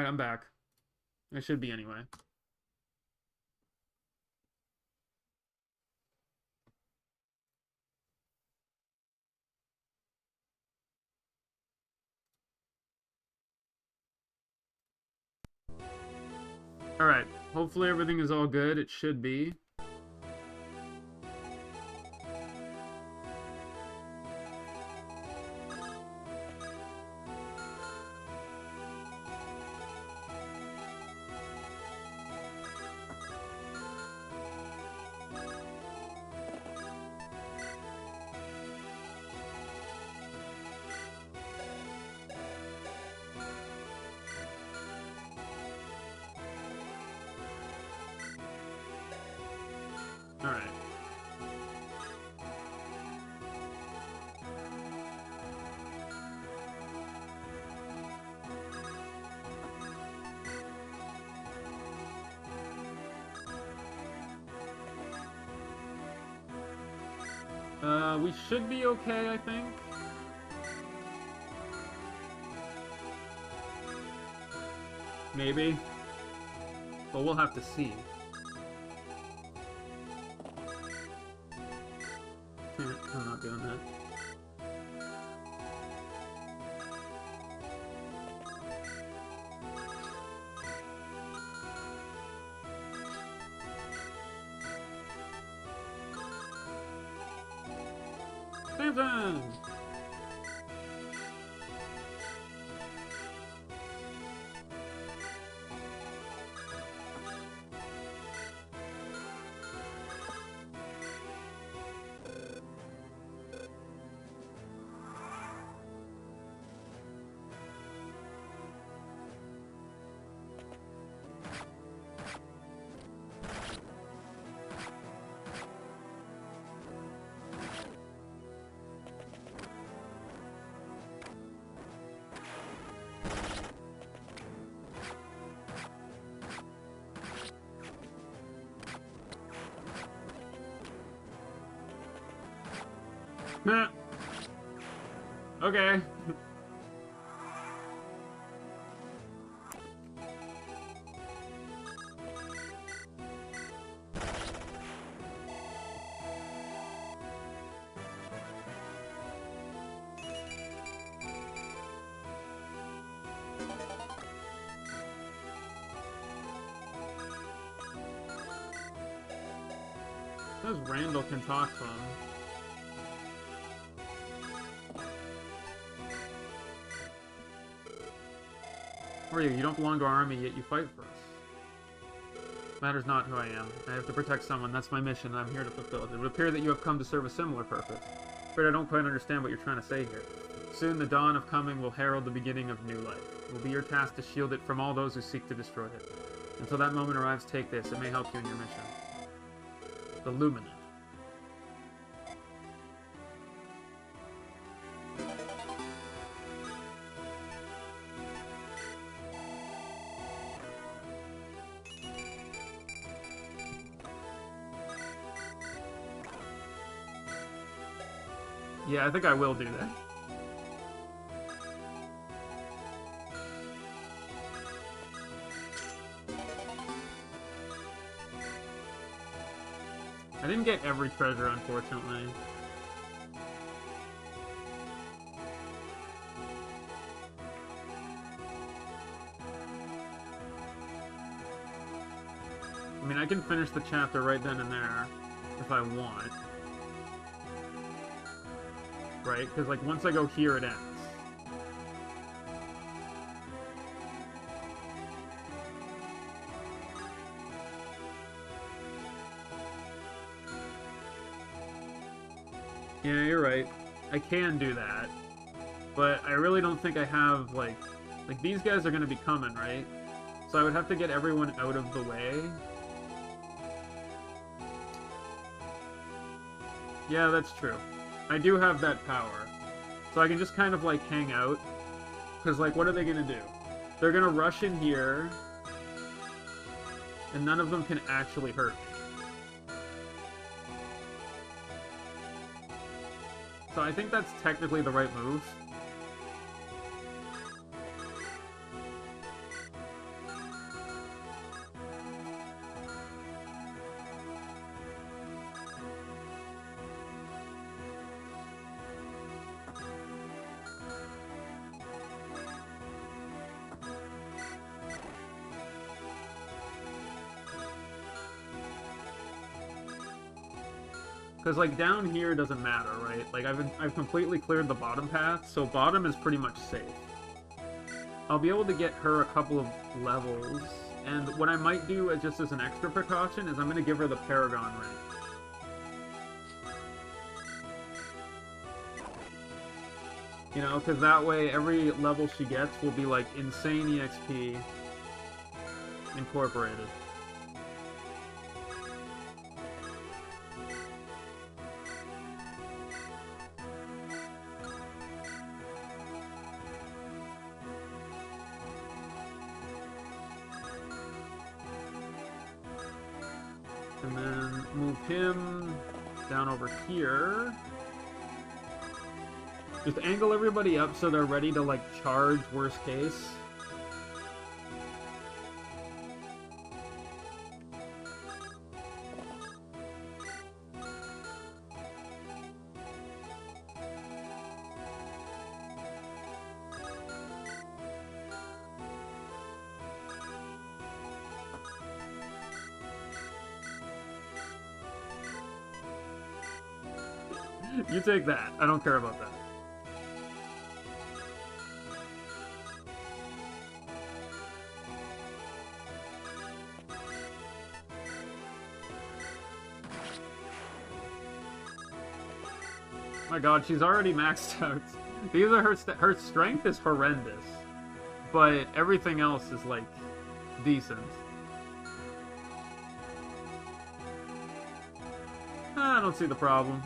I'm back. I should be anyway. Alright, hopefully everything is all good. It should be. Alright. We should be okay, I think. Maybe. But we'll have to see. I'm not doing that. Samson! Okay. Says Randall can talk to him. Who are you? You don't belong to our army, yet you fight for us. Matters not who I am. I have to protect someone. That's my mission. I'm here to fulfill it. It would appear that you have come to serve a similar purpose. But I don't quite understand what you're trying to say here. Soon the dawn of coming will herald the beginning of new life. It will be your task to shield it from all those who seek to destroy it. Until that moment arrives, take this. It may help you in your mission. The Lunatic. Yeah, I think I will do that. I didn't get every treasure, unfortunately. I mean, I can finish the chapter right then and there if I want. Right? Because, like, once I go here, it ends. Yeah, you're right. I can do that. But I really don't think I have, like, these guys are going to be coming, right? So I would have to get everyone out of the way. Yeah, that's true. I do have that power. So I can just kind of, like, hang out. Because, like, what are they going to do? They're going to rush in here. And none of them can actually hurt me. So I think that's technically the right move. Because, like, down here doesn't matter, right? Like, I've completely cleared the bottom path, so bottom is pretty much safe. I'll be able to get her a couple of levels, and what I might do just as an extra precaution is I'm going to give her the Paragon ring. You know, because that way every level she gets will be, like, insane EXP incorporated. And then move him down over here. Just angle everybody up so they're ready to, like, charge worst case. You take that. I don't care about that. My god, she's already maxed out. These are her strength is horrendous, but everything else is, like, decent. I don't see the problem.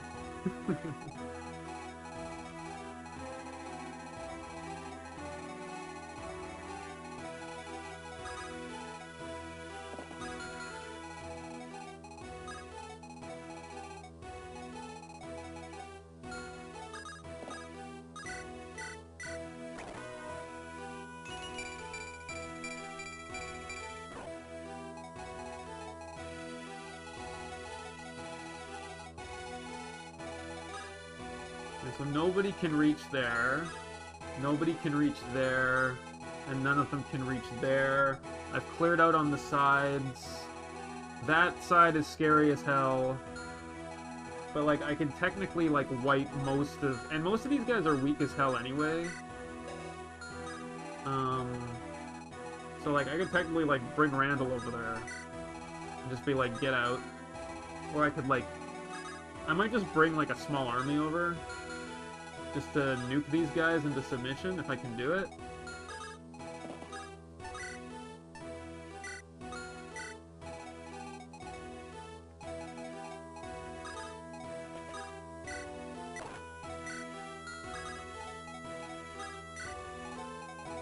So nobody can reach there, nobody can reach there, and none of them can reach there. I've cleared out on the sides. That side is scary as hell. But, like, I can technically, like, wipe most of... And most of these guys are weak as hell anyway. So, like, I could technically, like, bring Randall over there. And just be like, get out. Or I could, like... I might just bring, like, a small army over. Just to nuke these guys into submission, if I can do it.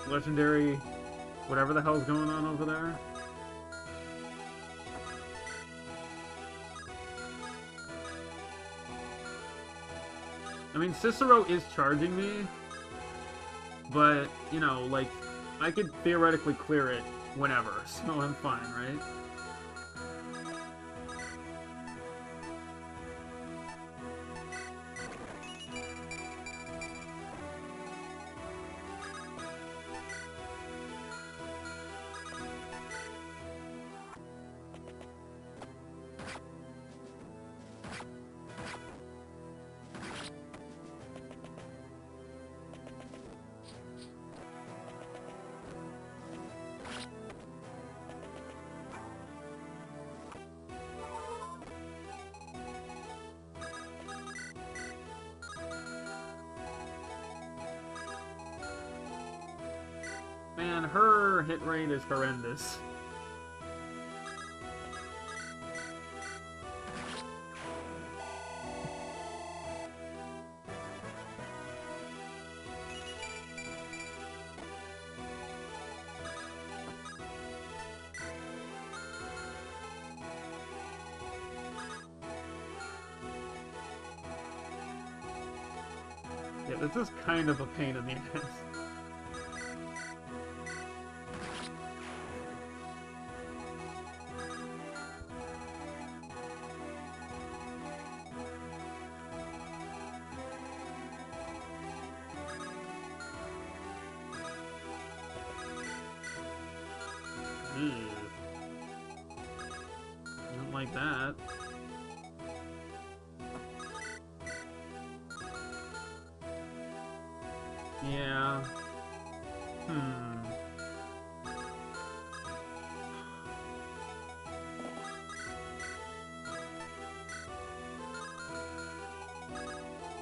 Legendary, whatever the hell's going on over there. I mean, Cicero is charging me, but, you know, like, I could theoretically clear it whenever, so I'm fine, right? Man, her hit rate is horrendous. Yeah, this is kind of a pain in the ass. Don't like that. Yeah. Hmm.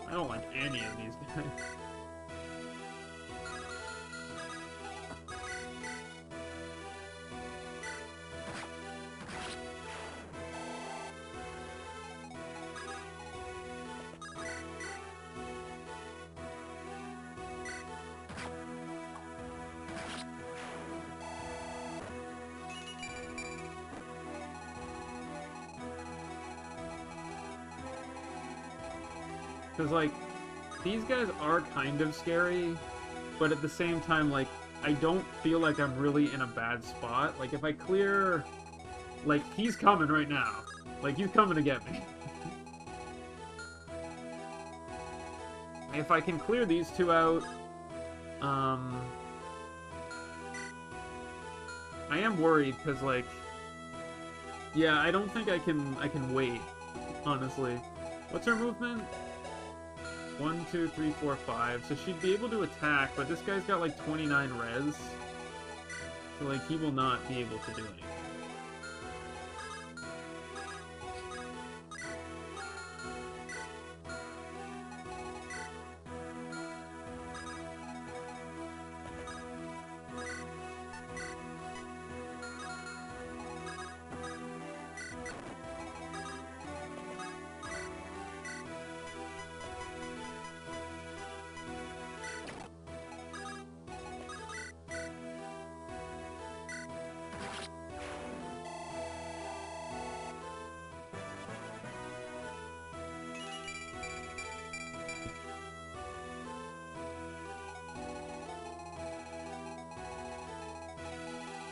I don't like any of these guys. Because, like, these guys are kind of scary, but at the same time, like, I don't feel like I'm really in a bad spot. Like, if I clear... Like, he's coming right now. Like, he's coming to get me. If I can clear these two out... I am worried, because, like... Yeah, I don't think I can wait, honestly. What's her movement? 1, 2, 3, 4, 5. So she'd be able to attack, but this guy's got like 29 res. So like he will not be able to do anything.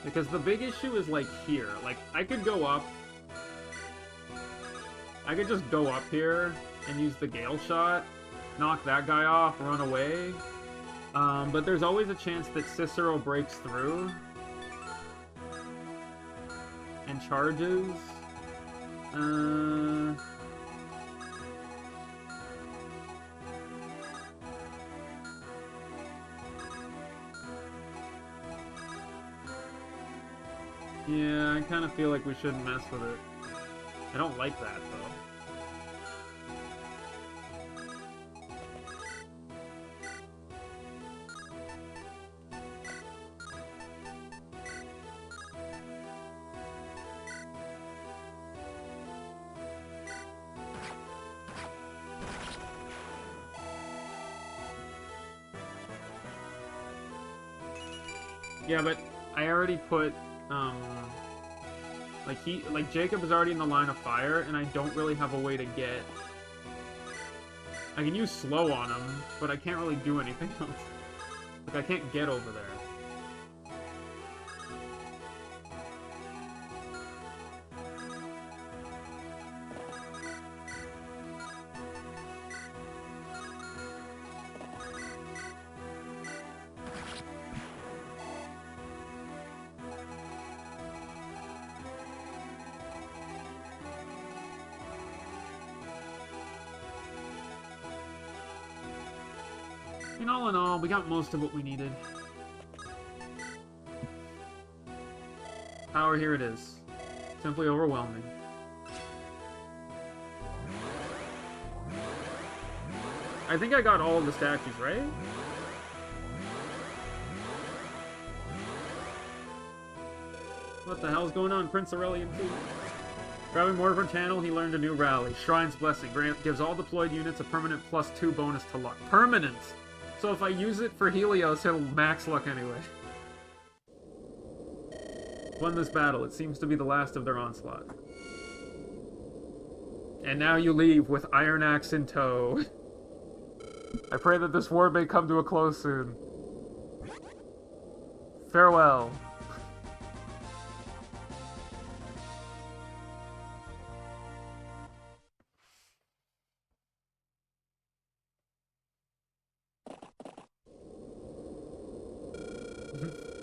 Because the big issue is, like, here. Like, I could go up. I could just go up here and use the Gale Shot, knock that guy off, run away. But there's always a chance that Cicero breaks through and charges. Yeah, I kind of feel like we shouldn't mess with it. I don't like that, though. Yeah, but I already put, like Jacob is already in the line of fire, and I don't really have a way to get... I can use slow on him, but I can't really do anything else. Like, I can't get over there. And all in all, we got most of what we needed. Power, here it is. Simply overwhelming. I think I got all of the statues, right? What the hell's going on, Prince Aurelian 2? Grabbing more of her channel, he learned a new rally. Shrine's Blessing. Gives all deployed units a permanent +2 bonus to luck. Permanent! So if I use it for Helios, it'll max luck anyway. Won this battle. It seems to be the last of their onslaught. And now you leave with Iron Axe in tow. I pray that this war may come to a close soon. Farewell.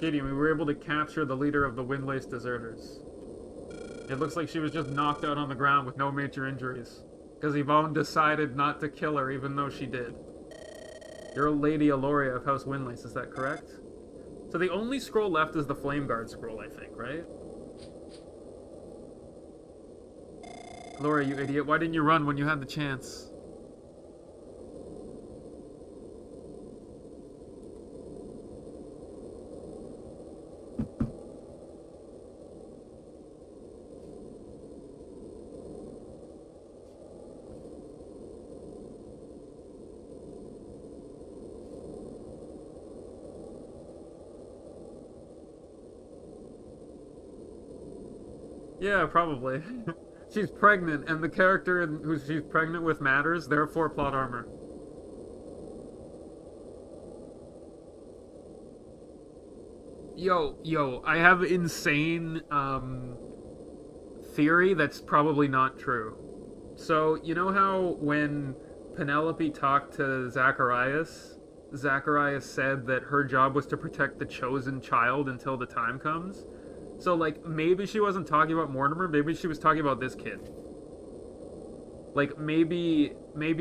Gideon, we were able to capture the leader of the Windlace Deserters. It looks like she was just knocked out on the ground with no major injuries. Because Yvonne decided not to kill her even though she did. You're Lady Aloria of House Windlace, is that correct? So the only scroll left is the Flame Guard scroll, I think, right? Aloria, you idiot. Why didn't you run when you had the chance? Yeah, probably. She's pregnant, and the character who she's pregnant with matters, therefore plot armor. Yo, I have insane, theory that's probably not true. So, you know how when Penelope talked to Zacharias, Zacharias said that her job was to protect the chosen child until the time comes? So, like, maybe she wasn't talking about Mortimer, maybe she was talking about this kid. Like, maybe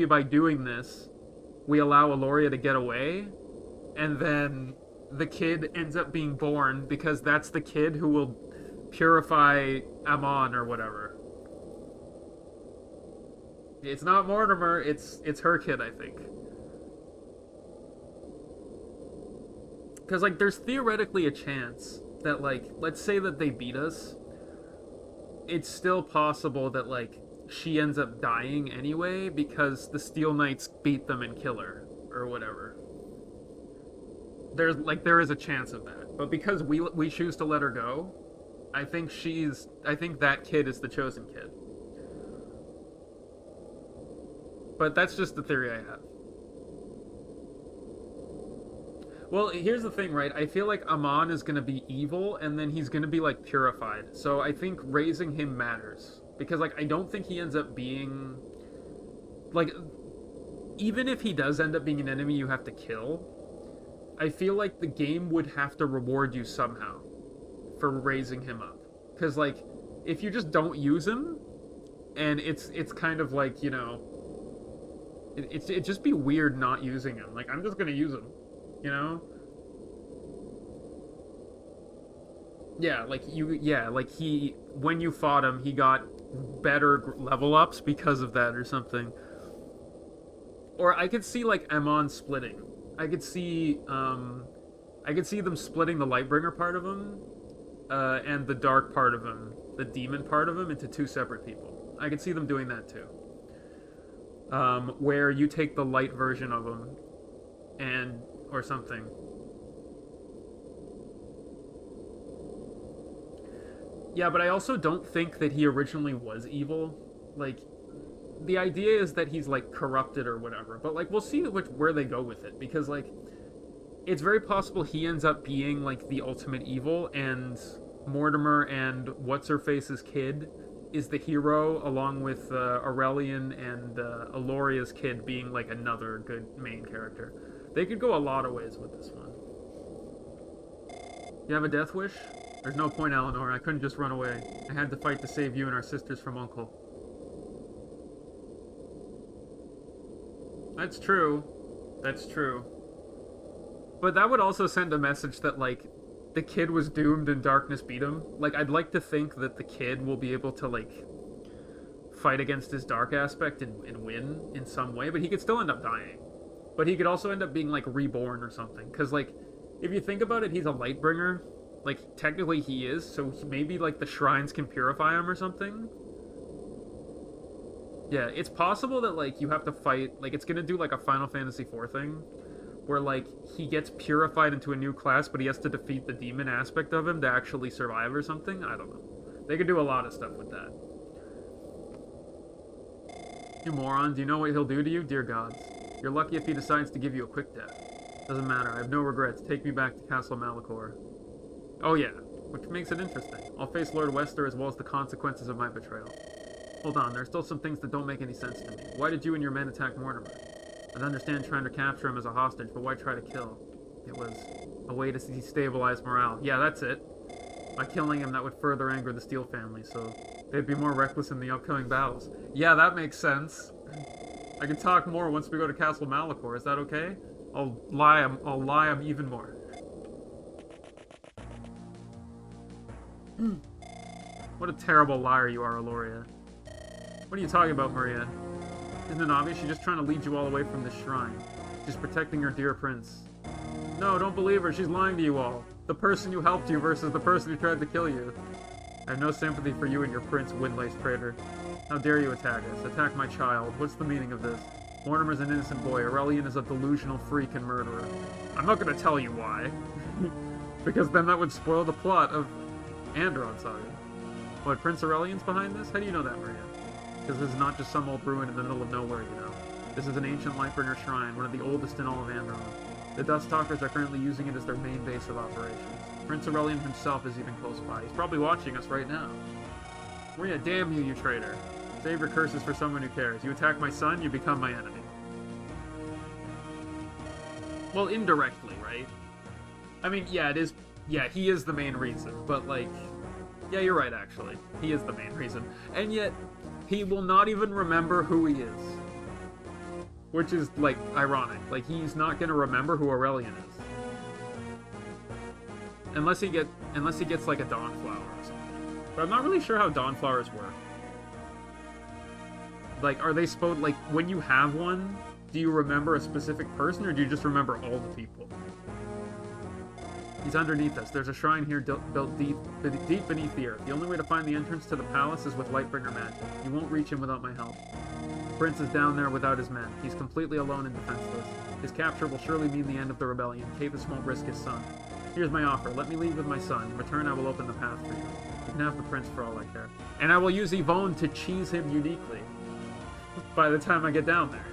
by doing this, we allow Aloria to get away, and then the kid ends up being born because that's the kid who will purify Amon or whatever. It's not Mortimer, it's her kid, I think. Because, like, there's theoretically a chance that, like, let's say that they beat us. It's still possible that, like, she ends up dying anyway because the Steel Knights beat them and kill her or whatever. There is a chance of that, but because we choose to let her go, I think that kid is the chosen kid. But that's just the theory I have. Well, here's the thing, right? I feel like Amon is going to be evil, and then he's going to be, like, purified. So I think raising him matters. Because, like, I don't think he ends up being... Like, even if he does end up being an enemy you have to kill, I feel like the game would have to reward you somehow for raising him up. Because, like, if you just don't use him, and it's kind of like, you know... It'd just be weird not using him. Like, I'm just going to use him. You know? Yeah, like when you fought him, he got better level ups because of that or something. Or I could see like Amon splitting. I could see them splitting the Lightbringer part of him, and the dark part of him, the demon part of him, into two separate people. I could see them doing that too. Where you take the light version of him, or something. Yeah, but I also don't think that he originally was evil. Like, the idea is that he's, like, corrupted or whatever. But, like, we'll see where they go with it. Because, like, it's very possible he ends up being, like, the ultimate evil, and Mortimer and What's-Her-Face's kid is the hero, along with Aurelian and Aloria's kid being, like, another good main character. They could go a lot of ways with this one. You have a death wish? There's no point, Eleanor. I couldn't just run away. I had to fight to save you and our sisters from Uncle. That's true. That's true. But that would also send a message that, like, the kid was doomed and darkness beat him. Like, I'd like to think that the kid will be able to, like, fight against his dark aspect and win in some way, but he could still end up dying. But he could also end up being, like, reborn or something. Because, like, if you think about it, he's a Lightbringer. Like, technically he is, so maybe, like, the shrines can purify him or something? Yeah, it's possible that, like, you have to fight... Like, it's gonna do, like, a Final Fantasy IV thing, where, like, he gets purified into a new class, but he has to defeat the demon aspect of him to actually survive or something? I don't know. They could do a lot of stuff with that. You moron, do you know what he'll do to you? Dear gods. You're lucky if he decides to give you a quick death. Doesn't matter, I have no regrets. Take me back to Castle Malachor. Oh yeah, which makes it interesting. I'll face Lord Wester as well as the consequences of my betrayal. Hold on, there's still some things that don't make any sense to me. Why did you and your men attack Mortimer? I'd understand trying to capture him as a hostage, but why try to kill? It was a way to destabilize morale. Yeah, that's it. By killing him, that would further anger the Steel family, so they'd be more reckless in the upcoming battles. Yeah, that makes sense. I can talk more once we go to Castle Malachor, is that okay? I'll lie 'em even more. What a terrible liar you are, Aloria. What are you talking about, Maria? Isn't it obvious? She's just trying to lead you all away from this shrine. She's protecting her dear prince. No, don't believe her. She's lying to you all. The person who helped you versus the person who tried to kill you. I have no sympathy for you and your prince, wind-laced traitor. How dare you attack us? Attack my child. What's the meaning of this? Mortimer's an innocent boy. Aurelian is a delusional freak and murderer. I'm not going to tell you why. Because then that would spoil the plot of Andron Saga. What, Prince Aurelian's behind this? How do you know that, Maria? Because this is not just some old ruin in the middle of nowhere, you know. This is an ancient Lightbringer shrine, one of the oldest in all of Andron. The Dustalkers are currently using it as their main base of operations. Prince Aurelian himself is even close by. He's probably watching us right now. Maria, damn you, you traitor. Save your curses for someone who cares. You attack my son, you become my enemy. Well, indirectly, right? I mean, yeah, it is... Yeah, he is the main reason, but, like... Yeah, you're right, actually. He is the main reason. And yet, he will not even remember who he is. Which is, like, ironic. Like, he's not gonna remember who Aurelian is. Unless he gets, like, a Dawnflower or something. But I'm not really sure how Dawnflowers work. Like, are they supposed... Like, when you have one, do you remember a specific person, or do you just remember all the people? He's underneath us. There's a shrine here built deep beneath the earth. The only way to find the entrance to the palace is with Lightbringer magic. You won't reach him without my help. The prince is down there without his men. He's completely alone and defenseless. His capture will surely mean the end of the rebellion. Cathus won't risk his son. Here's my offer. Let me leave with my son. In return, I will open the path for you. You can have the prince for all I care. And I will use Yvonne to cheese him uniquely by the time I get down there.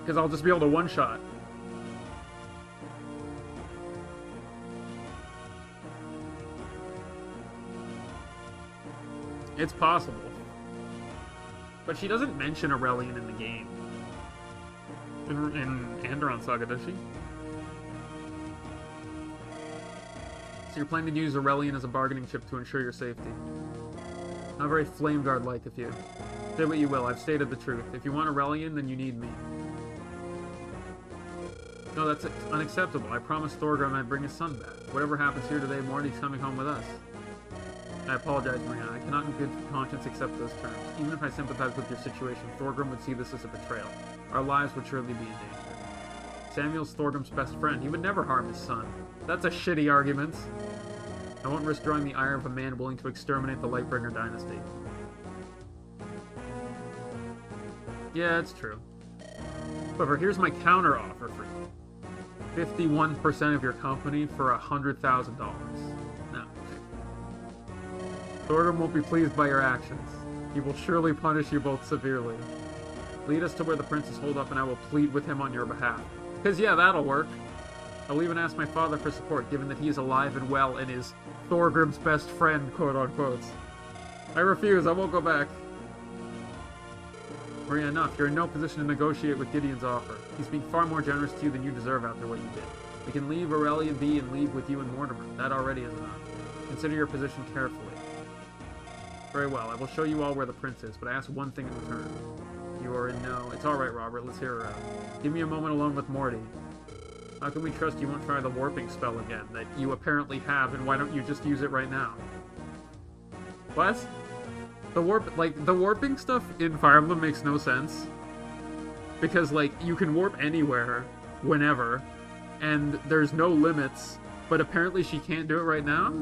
Because I'll just be able to one-shot. It's possible. But she doesn't mention Aurelian in the game. In Andron Saga, does she? So you're planning to use Aurelian as a bargaining chip to ensure your safety. Not very Flameguard-like of you. Say what you will, I've stated the truth. If you want Aurelian, then you need me. No, that's unacceptable. I promised Thorgrim I'd bring his son back. Whatever happens here today, Morty's coming home with us. I apologize, Maria. I cannot in good conscience accept those terms. Even if I sympathize with your situation, Thorgrim would see this as a betrayal. Our lives would surely be in danger. Samuel's Thorgrim's best friend. He would never harm his son. That's a shitty argument. I won't risk drawing the ire of a man willing to exterminate the Lightbringer dynasty. Yeah, it's true. However, here's my counter offer for you. 51% of your company for $100,000. No. Thorgrim won't be pleased by your actions. He will surely punish you both severely. Lead us to where the prince is holed up and I will plead with him on your behalf. Because yeah, that'll work. I'll even ask my father for support, given that he is alive and well and is Thorgrim's best friend, quote-unquote. I refuse, I won't go back. Maria, enough. You're in no position to negotiate with Gideon's offer. He's being far more generous to you than you deserve after what you did. We can leave Aurelian be and leave with you and Mortimer. That already is enough. Consider your position carefully. Very well, I will show you all where the prince is, but I ask one thing in return. You are in no... It's alright, Robert, let's hear her out. Give me a moment alone with Morty. How can we trust you won't try the warping spell again, that you apparently have, and why don't you just use it right now? What? The warping stuff in Fire Emblem makes no sense. Because, like, you can warp anywhere, whenever, and there's no limits, but apparently she can't do it right now?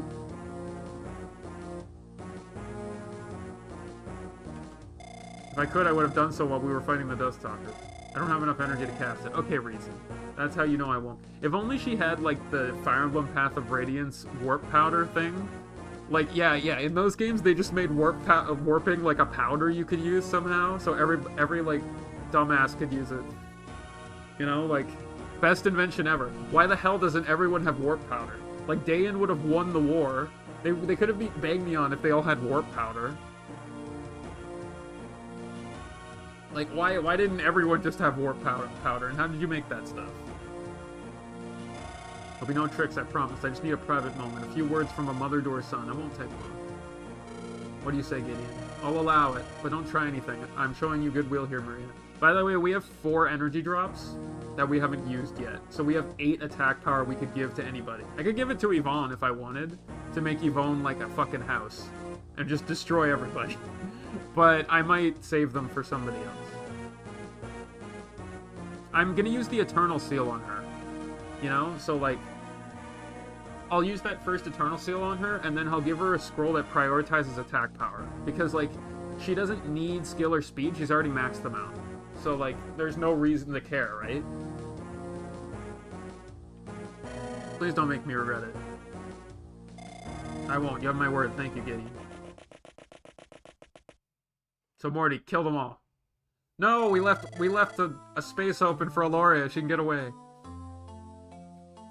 If I could, I would have done so while we were fighting the Dustalkers. I don't have enough energy to cast it. Okay, Reason. That's how you know I won't. If only she had, like, the Fire Emblem Path of Radiance warp powder thing. Like, yeah, in those games, they just made warping, like, a powder you could use somehow, so every like, dumbass could use it. You know, like, best invention ever. Why the hell doesn't everyone have warp powder? Like, Dayan would have won the war. They could have beat Bagneon if they all had warp powder. Like, why didn't everyone just have warp powder, and how did you make that stuff? There'll be no tricks, I promise. I just need a private moment. A few words from a mother to her son. I won't take long. What do you say, Gideon? I'll allow it, but don't try anything. I'm showing you goodwill here, Maria. By the way, we have 4 energy drops that we haven't used yet. So we have 8 attack power we could give to anybody. I could give it to Yvonne if I wanted, to make Yvonne like a fucking house. And just destroy everybody. But I might save them for somebody else. I'm gonna use the Eternal Seal on her. You know? So like, I'll use that first Eternal Seal on her, and then I'll give her a scroll that prioritizes attack power. Because like, she doesn't need skill or speed, she's already maxed them out. So, like, there's no reason to care, right? Please don't make me regret it. I won't. You have my word. Thank you, Giddy. So, Morty, kill them all. No, we left a space open for Aloria. She can get away.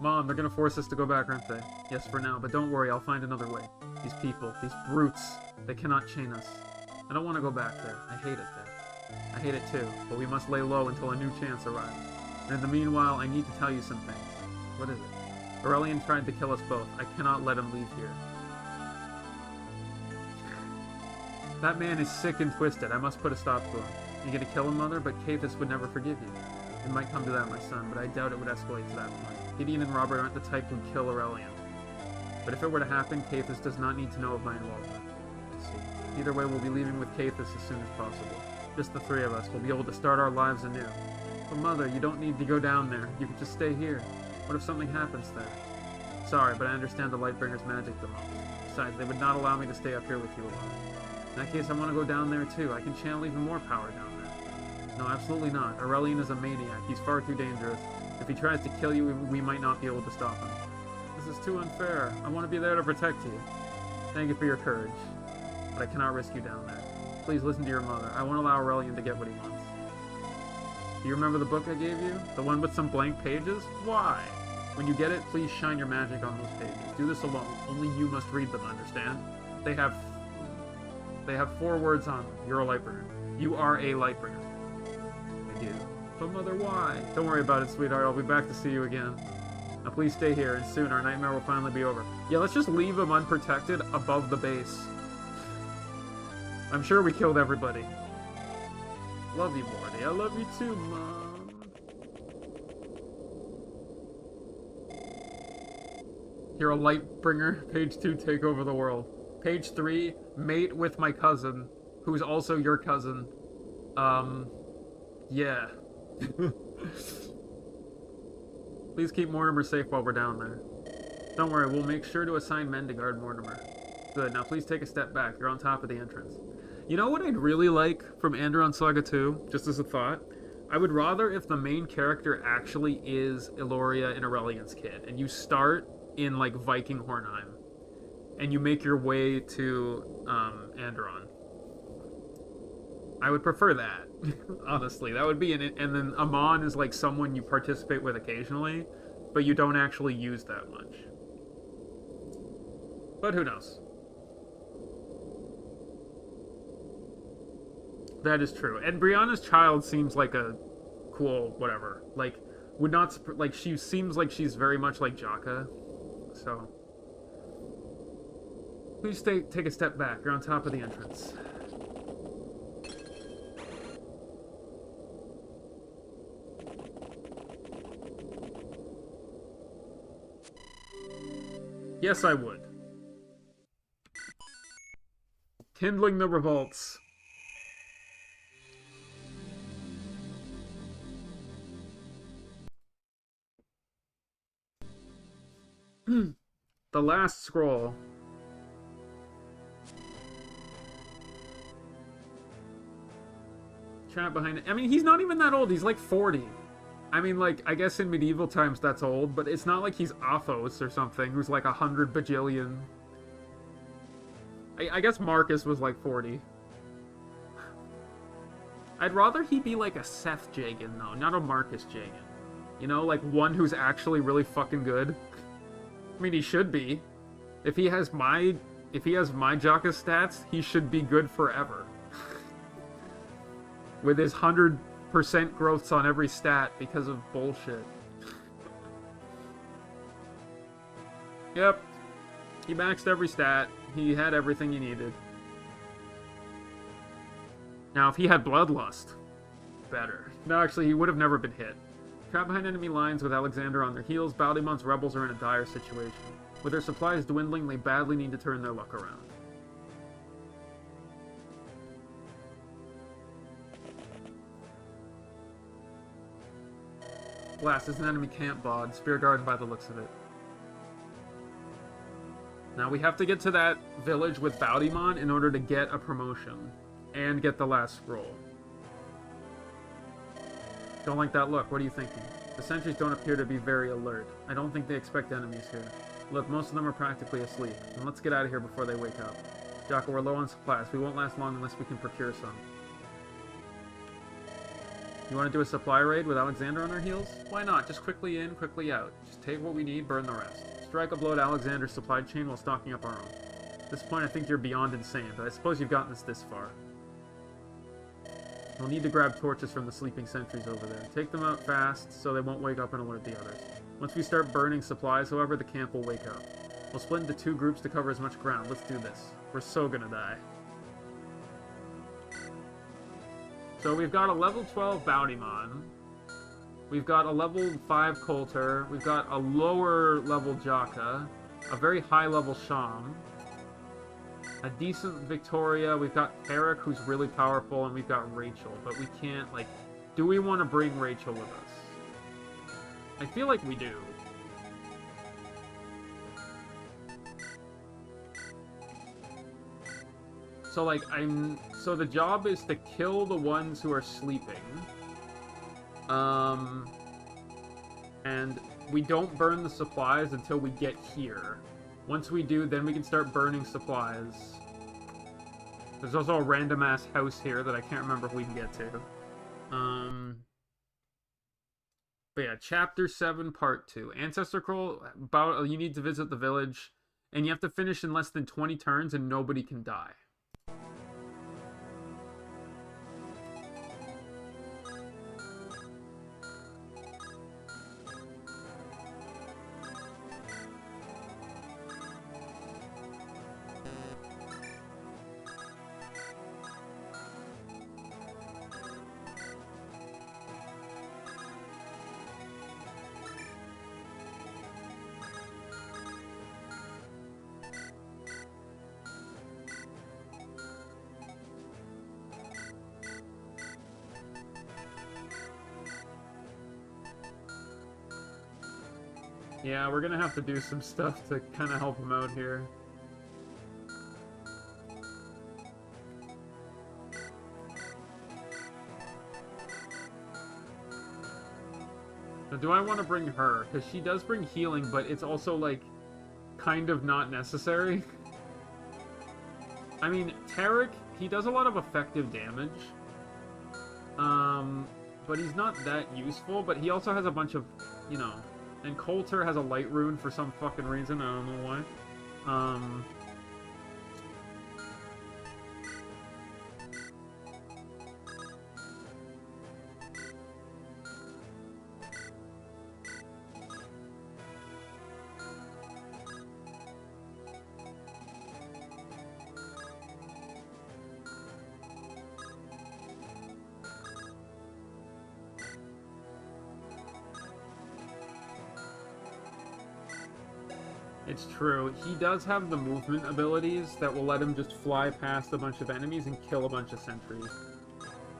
Mom, they're gonna force us to go back, aren't they? Yes, for now, but don't worry. I'll find another way. These people, these brutes, they cannot chain us. I don't want to go back there. I hate it there. I hate it too, but we must lay low until a new chance arrives. And in the meanwhile, I need to tell you some things. What is it? Aurelian tried to kill us both. I cannot let him leave here. That man is sick and twisted. I must put a stop to him. You're gonna kill him, Mother? But Cathus would never forgive you. It might come to that, my son, but I doubt it would escalate to that point. Gideon and Robert aren't the type who'd kill Aurelian. But if it were to happen, Cathus does not need to know of my involvement. Let's see. Either way, we'll be leaving with Cathus as soon as possible. Just the 3 of us. We'll be able to start our lives anew. But Mother, you don't need to go down there. You can just stay here. What if something happens there? Sorry, but I understand the Lightbringer's magic the most. Besides, they would not allow me to stay up here with you alone. In that case, I want to go down there too. I can channel even more power down there. No, absolutely not. Aurelian is a maniac. He's far too dangerous. If he tries to kill you, we might not be able to stop him. This is too unfair. I want to be there to protect you. Thank you for your courage. But I cannot risk you down there. Please listen to your mother. I won't allow Aurelian to get what he wants. Do you remember the book I gave you? The one with some blank pages? Why? When you get it, please shine your magic on those pages. Do this alone. Only you must read them, understand? They have 4 words on them. You're a Lightbringer. You are a Lightbringer. I do. But Mother, why? Don't worry about it, sweetheart. I'll be back to see you again. Now please stay here, and soon our nightmare will finally be over. Yeah, let's just leave him unprotected above the base. I'm sure we killed everybody. Love you, Morty. I love you too, Mom. You're a Lightbringer. Page 2, take over the world. Page 3, mate with my cousin, who's also your cousin. Yeah. Please keep Mortimer safe while we're down there. Don't worry, we'll make sure to assign men to guard Mortimer. Good, now please take a step back. You're on top of the entrance. You know what I'd really like from Andron Saga 2, just as a thought? I would rather if the main character actually is Eloria and Aurelian's kid, and you start in, like, Viking Hornheim, and you make your way to, Andron. I would prefer that, honestly. That would be and then Amon is, like, someone you participate with occasionally, but you don't actually use that much. But who knows? That is true. And Brianna's child seems like a cool whatever. Like, would not... Like, she seems like she's very much like Jaka. So... Please take a step back. You're on top of the entrance. Yes, I would. Kindling the revolts. The last scroll. Chat behind it. I mean, he's not even that old. He's like 40. I mean, like, I guess in medieval times that's old, but it's not like he's Athos or something, who's like 100 bajillion. I guess Marcus was like 40. I'd rather he be like a Seth Jagan, though, not a Marcus Jagan. You know, like one who's actually really fucking good. I mean, he should be. If he has my Jaka stats, he should be good forever. With his 100% growths on every stat because of bullshit. Yep. He maxed every stat. He had everything he needed. Now, if he had Bloodlust, better. No, actually, he would have never been hit. Trapped behind enemy lines with Alexander on their heels, Baldymon's rebels are in a dire situation. With their supplies dwindling, they badly need to turn their luck around. Blast is an enemy camp bod, spear guarded by the looks of it. Now we have to get to that village with Baldymon in order to get a promotion and get the last scroll. Don't like that look. What are you thinking? The sentries don't appear to be very alert. I don't think they expect enemies here. Look, most of them are practically asleep. And let's get out of here before they wake up. Jocko, we're low on supplies. We won't last long unless we can procure some. You want to do a supply raid with Alexander on our heels? Why not? Just quickly in, quickly out. Just take what we need, burn the rest. Strike a blow at Alexander's supply chain while stocking up our own. At this point, I think you're beyond insane, but I suppose you've gotten us this far. We'll need to grab torches from the sleeping sentries over there. Take them out fast, so they won't wake up and alert the others. Once we start burning supplies, however, the camp will wake up. We'll split into 2 groups to cover as much ground. Let's do this. We're so gonna die. So we've got a level 12 Baldymon. We've got a level 5 Coulter. We've got a lower level Jaka. A very high level Sham. A decent Victoria. We've got Eric, who's really powerful, and we've got Rachel. But we can't, like... Do we want to bring Rachel with us? I feel like we do. So, like, So the job is to kill the ones who are sleeping. And we don't burn the supplies until we get here. Once we do, then we can start burning supplies. There's also a random-ass house here that I can't remember if we can get to. But yeah, Chapter 7, Part 2. Ancestor Scroll, you need to visit the village, and you have to finish in less than 20 turns, and nobody can die. Yeah, we're gonna have to do some stuff to kind of help him out here. Now, do I want to bring her? Because she does bring healing, but it's also, like, kind of not necessary. I mean, Tarek, he does a lot of effective damage. But he's not that useful, but he also has a bunch of, you know... And Coulter has a light rune for some fucking reason, I don't know why. It's true. He does have the movement abilities that will let him just fly past a bunch of enemies and kill a bunch of sentries.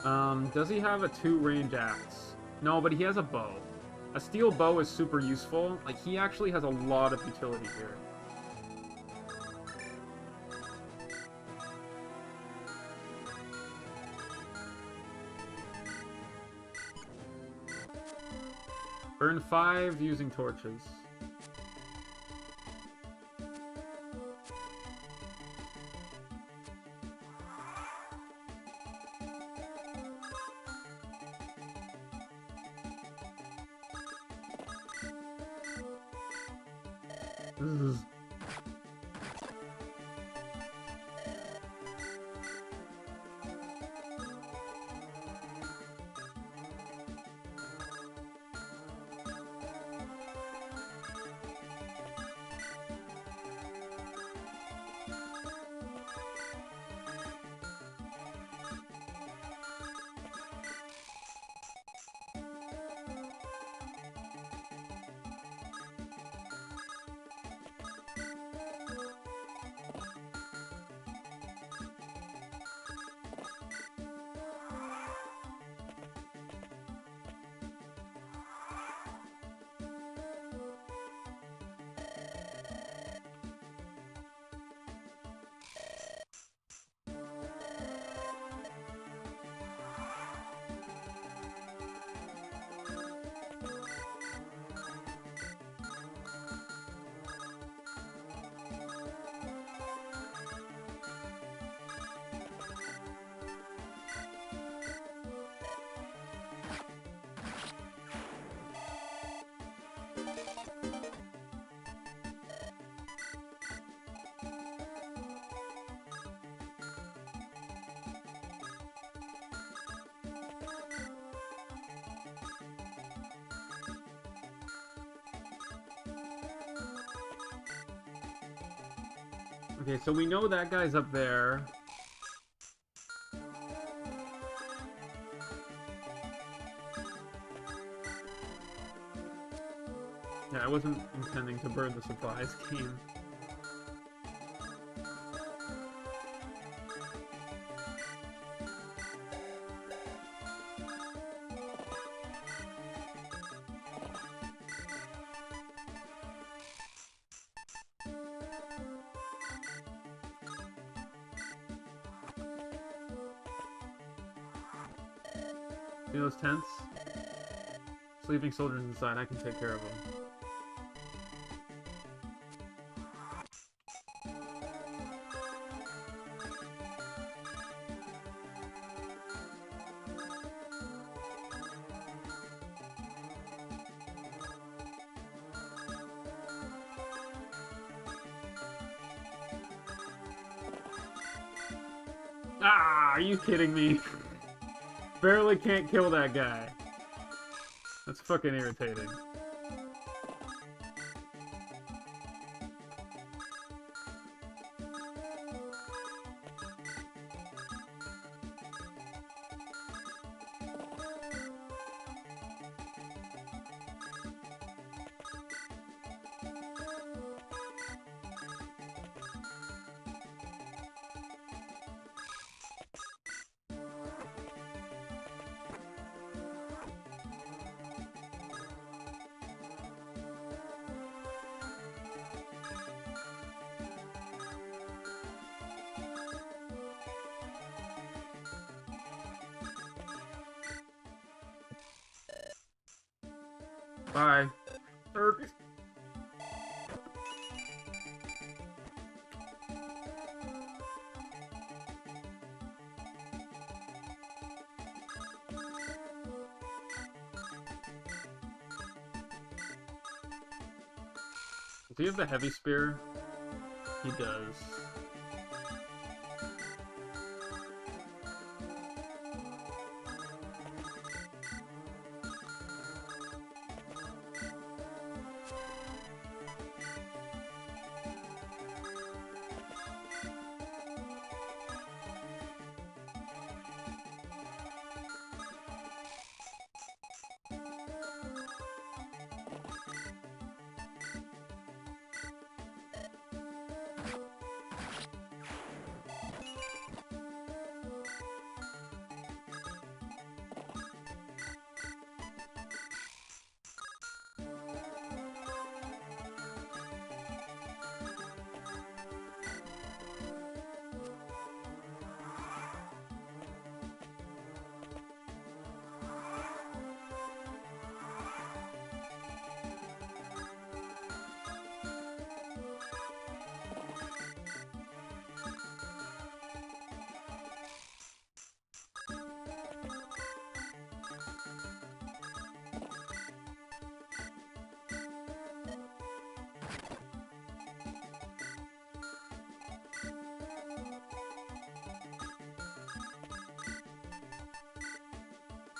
Does he have a 2-range axe? No, but he has a bow. A steel bow is super useful. Like, he actually has a lot of utility here. Burn 5 using torches. Okay, so we know that guy's up there. Yeah, I wasn't intending to burn the supplies scheme. See those tents? Sleeping soldiers inside, I can take care of them. Ah, are you kidding me? Barely can't kill that guy. That's fucking irritating. Bye. Erp. Does he have the heavy spear? He does.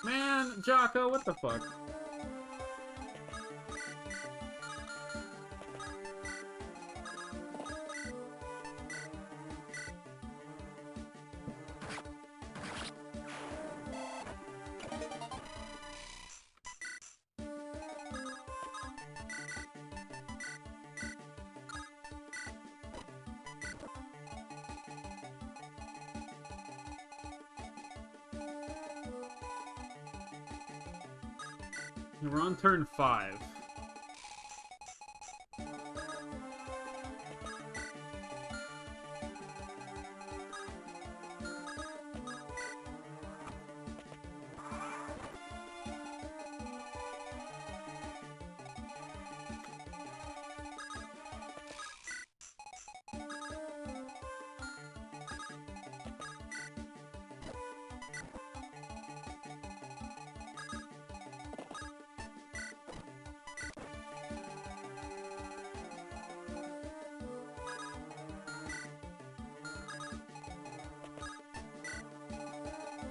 Man, Jocko, what the fuck? We're on turn 5.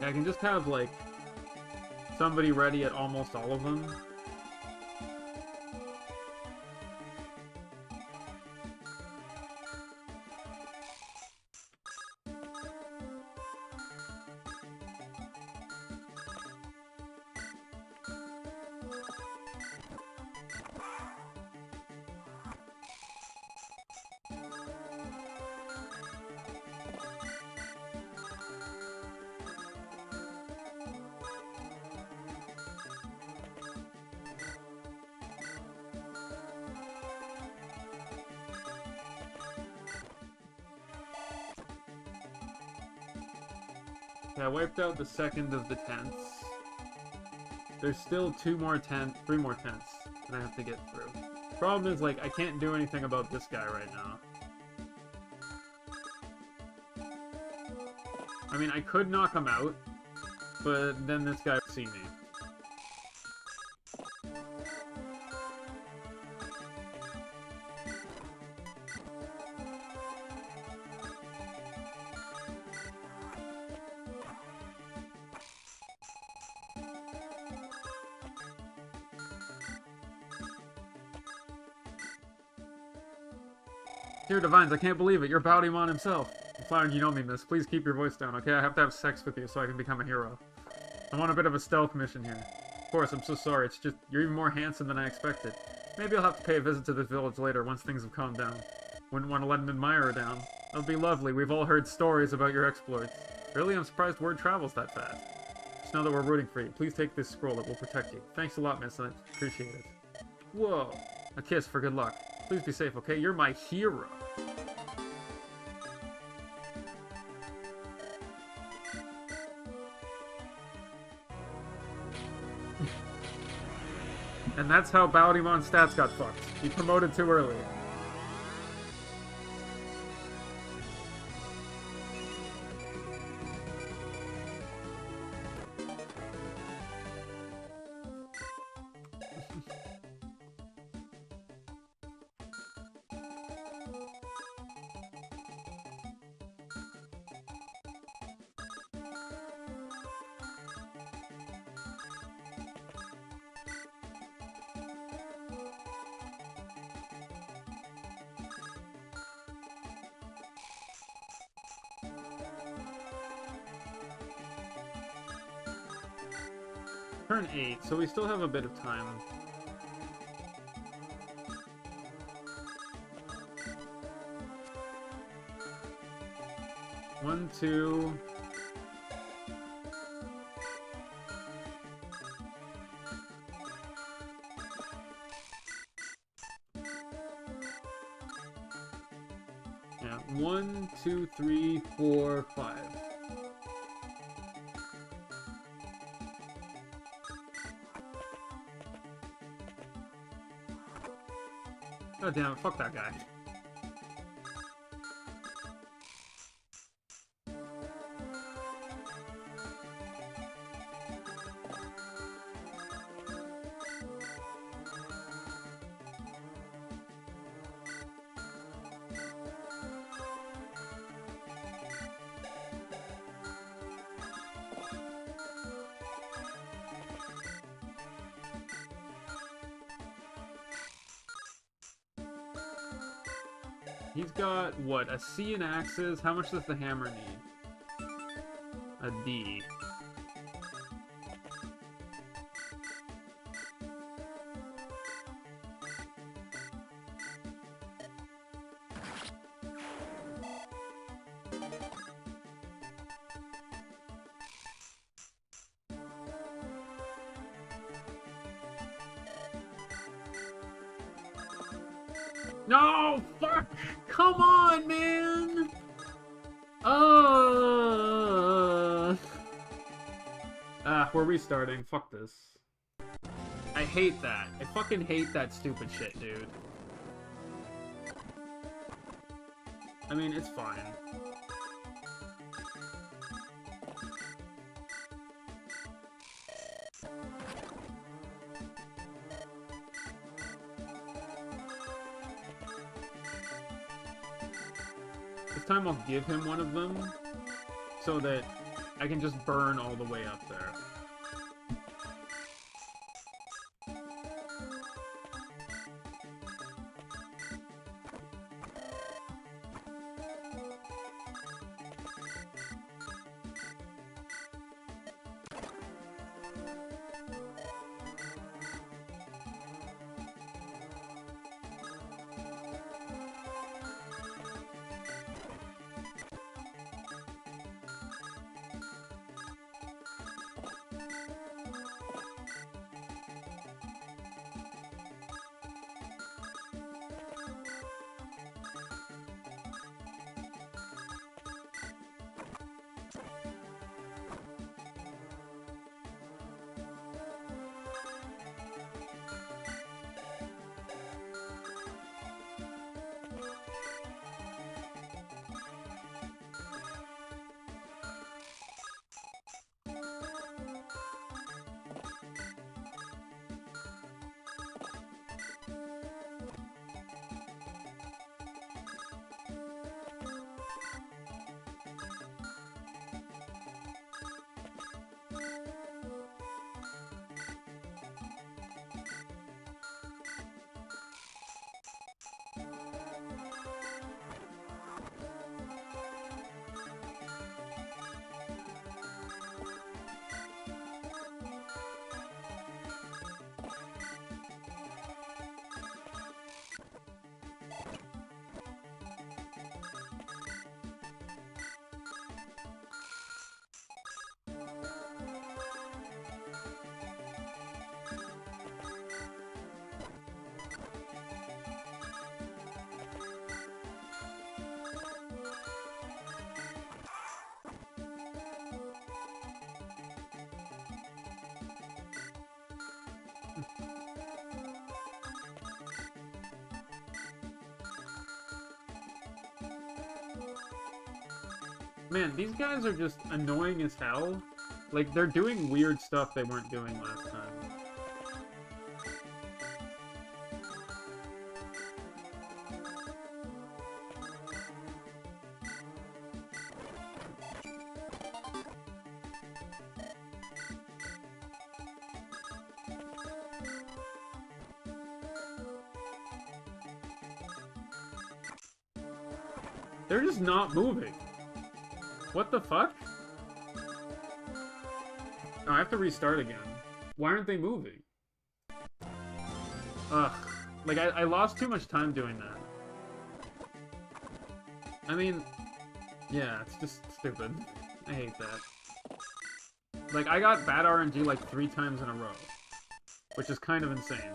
Yeah, I can just have, like, somebody ready at almost all of them. Yeah, I wiped out the second of the tents. There's still 3 more tents that I have to get through. Problem is, like, I can't do anything about this guy right now. I mean, I could knock him out, but then this guy would see me. Dear Divines, I can't believe it. You're Bowdymon himself. I'm flattered you know me, miss. Please keep your voice down, okay? I have to have sex with you so I can become a hero. I'm on a bit of a stealth mission here. Of course, I'm so sorry. It's just, you're even more handsome than I expected. Maybe I'll have to pay a visit to this village later once things have calmed down. Wouldn't want to let an admirer down. That would be lovely. We've all heard stories about your exploits. Really, I'm surprised word travels that fast. Just know that we're rooting for you. Please take this scroll. It will protect you. Thanks a lot, miss. I appreciate it. Whoa. A kiss for good luck. Please be safe, okay? You're my hero. And that's how Bowdymon's stats got fucked. He promoted too early. Turn 8, so we still have a bit of time. One, two... Yeah, 1, 2, 3, 4, 5. God damn it, fuck that guy. He's got, what, a C in axes? How much does the hammer need? A D. No! Fuck! Come on, man! We're restarting. Fuck this. I hate that. I fucking hate that stupid shit, dude. I mean, it's fine. This time I'll give him one of them, so that I can just burn all the way up there. Man, these guys are just annoying as hell. Like, they're doing weird stuff they weren't doing last time. They're just not moving. What the fuck? Oh, I have to restart again. Why aren't they moving? Ugh. Like, I lost too much time doing that. I mean, yeah, it's just stupid. I hate that. Like, I got bad RNG like 3 times in a row. Which is kind of insane.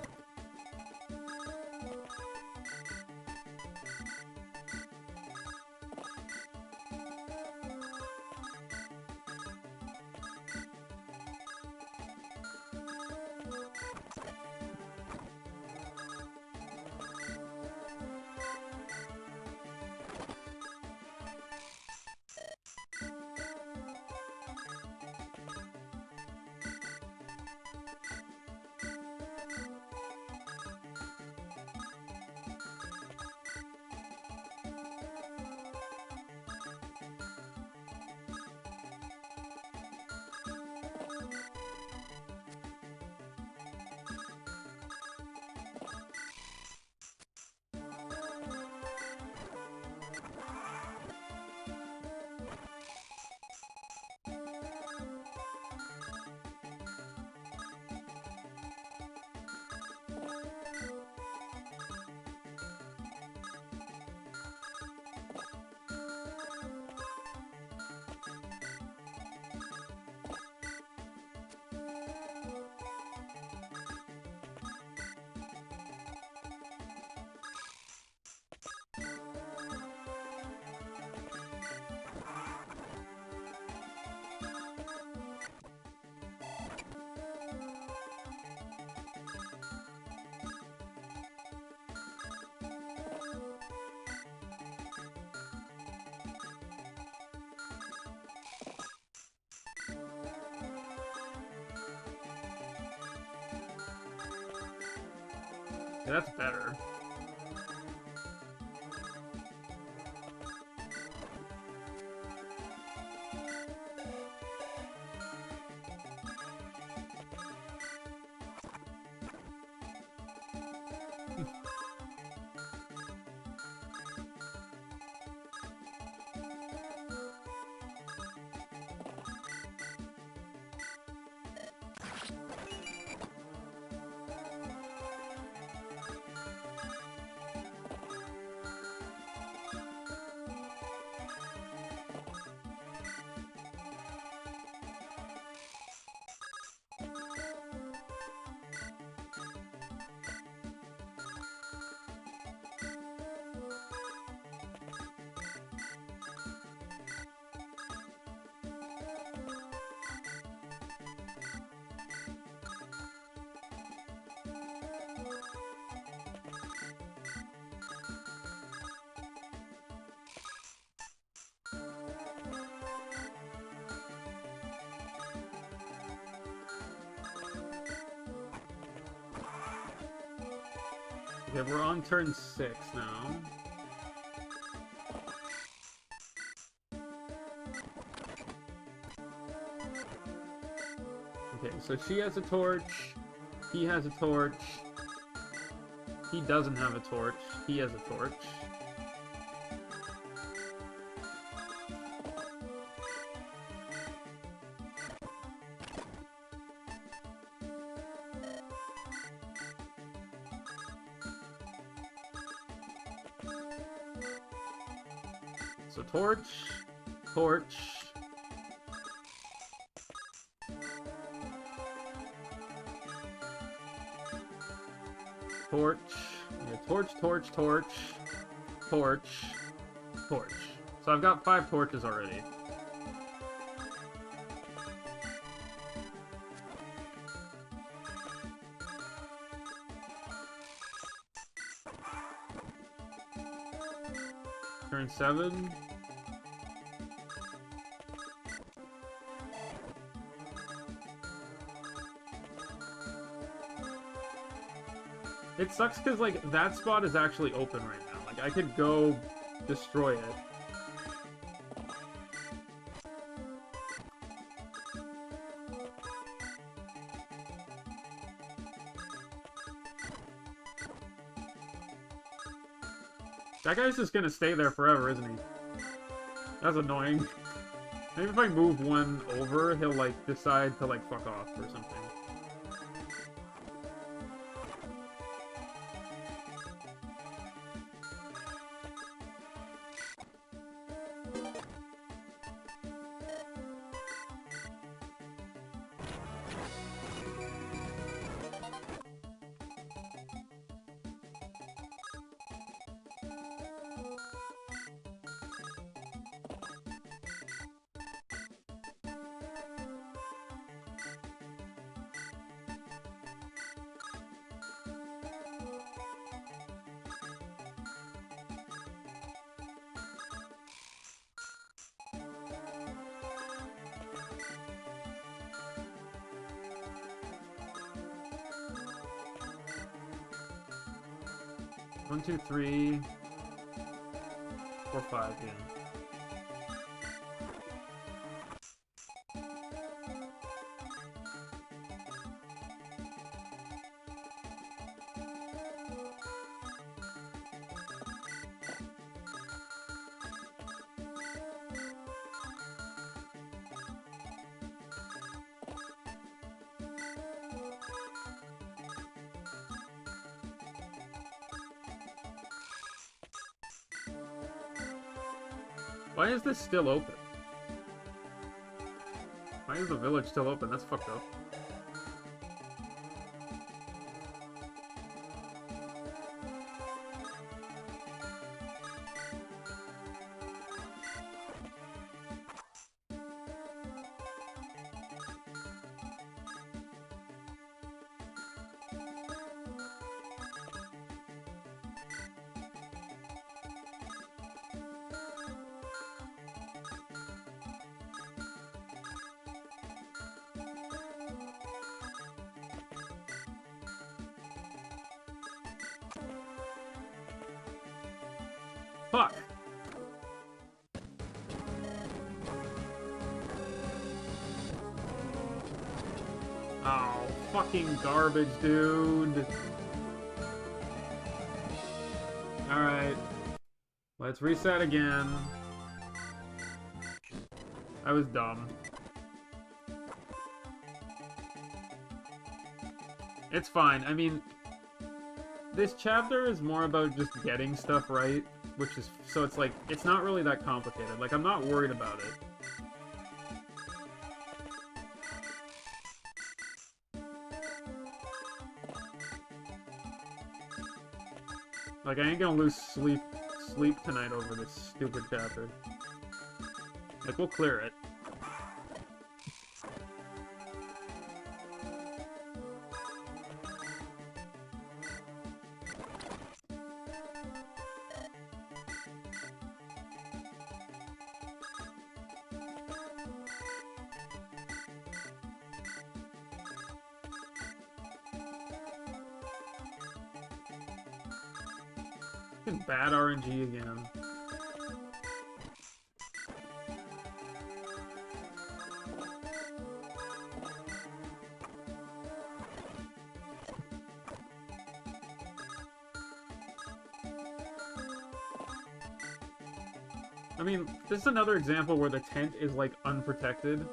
Yeah, that's better. Okay, we're on turn 6 now. Okay, so she has a torch. He has a torch. He doesn't have a torch. He has a torch. So torch, torch. Torch. Yeah, torch, torch, torch. Torch. Torch. So I've got 5 torches already. Turn 7. It sucks because, like, that spot is actually open right now. Like, I could go destroy it. That guy's just gonna stay there forever, isn't he? That's annoying. Maybe if I move one over, he'll, like, decide to, like, fuck off or something. One, two, three, 4, 5, yeah. Why is this still open? Why is the village still open? That's fucked up. Fuck! Oh, fucking garbage, dude. Alright. Let's reset again. I was dumb. It's fine. I mean, this chapter is more about just getting stuff right, which is, so it's like, it's not really that complicated. Like, I'm not worried about it. Like, I ain't gonna lose sleep tonight over this stupid chapter. Like, we'll clear it. Bad RNG again. I mean, this is another example where the tent is, like, unprotected.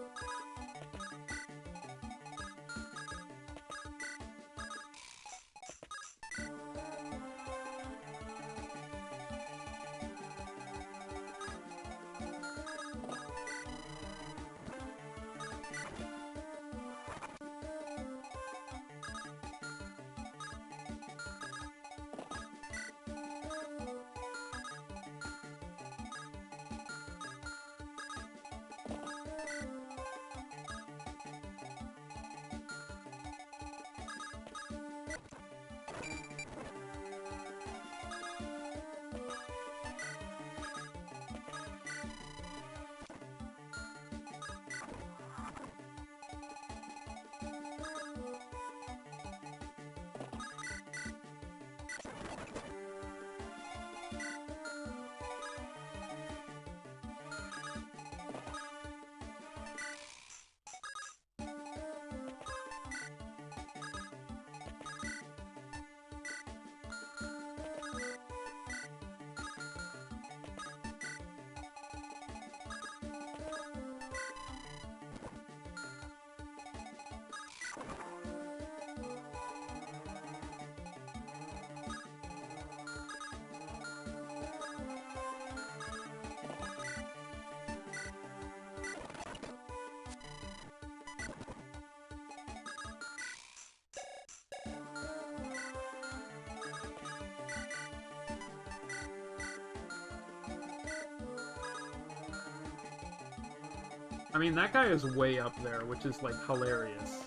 I mean, that guy is way up there, which is, like, hilarious.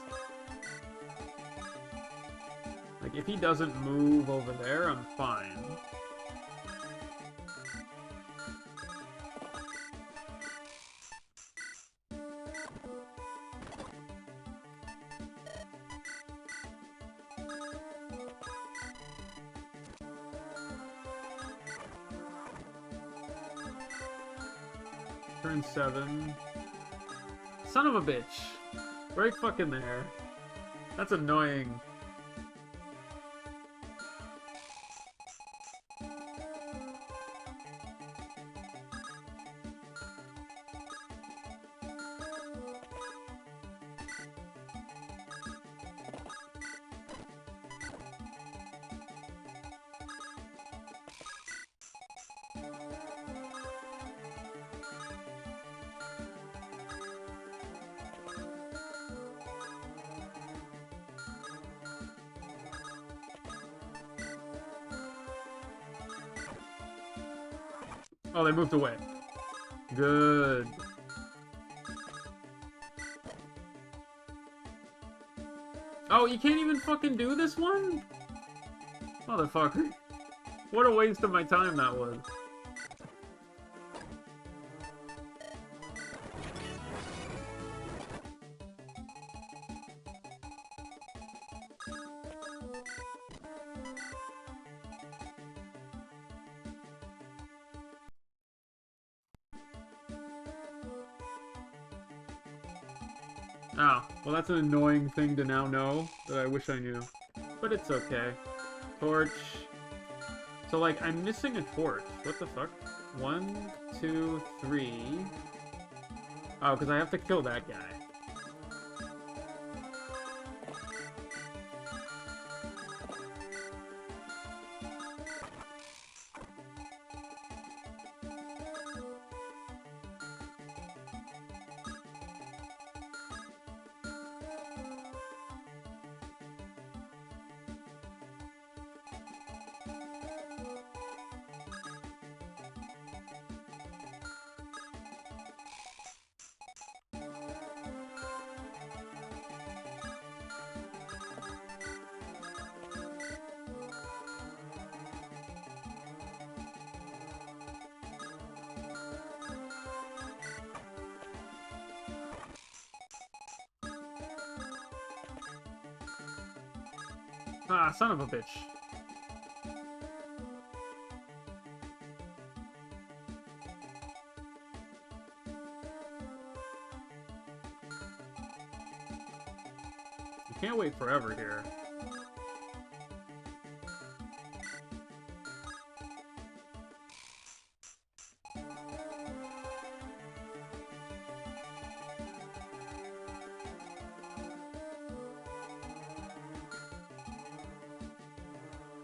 Like, if he doesn't move over there, I'm fine. Turn 7. Son of a bitch. Right fucking there. That's annoying. Oh, they moved away. Good. Oh, you can't even fucking do this one? Motherfucker. What a waste of my time that was. Oh, well that's an annoying thing to now know that I wish I knew. But it's okay. Torch. So, like, I'm missing a torch. What the fuck? 1, 2, 3. Oh, because I have to kill that guy. Ah, son of a bitch. You can't wait forever here.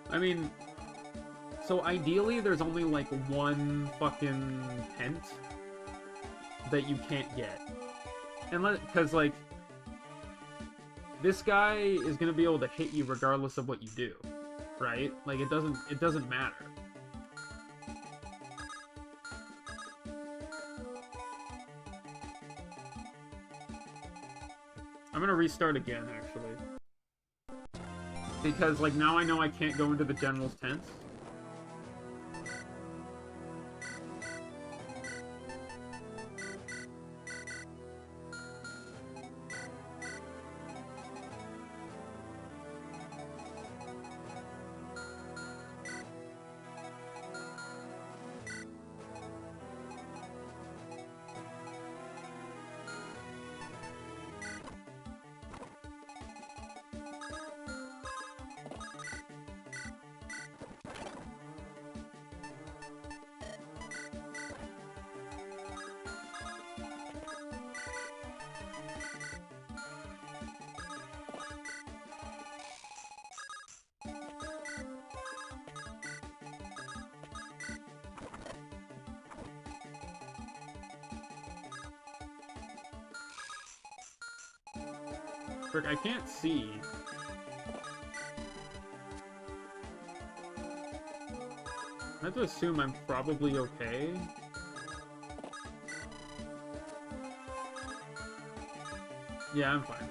I mean, so ideally there's only like one fucking tent that you can't get. Because like, this guy is gonna be able to hit you regardless of what you do, right? Like it doesn't matter. I'm gonna restart again, actually. Because, like, now I know I can't go into the general's tents. Frick, I can't see. I have to assume I'm probably okay. Yeah, I'm fine.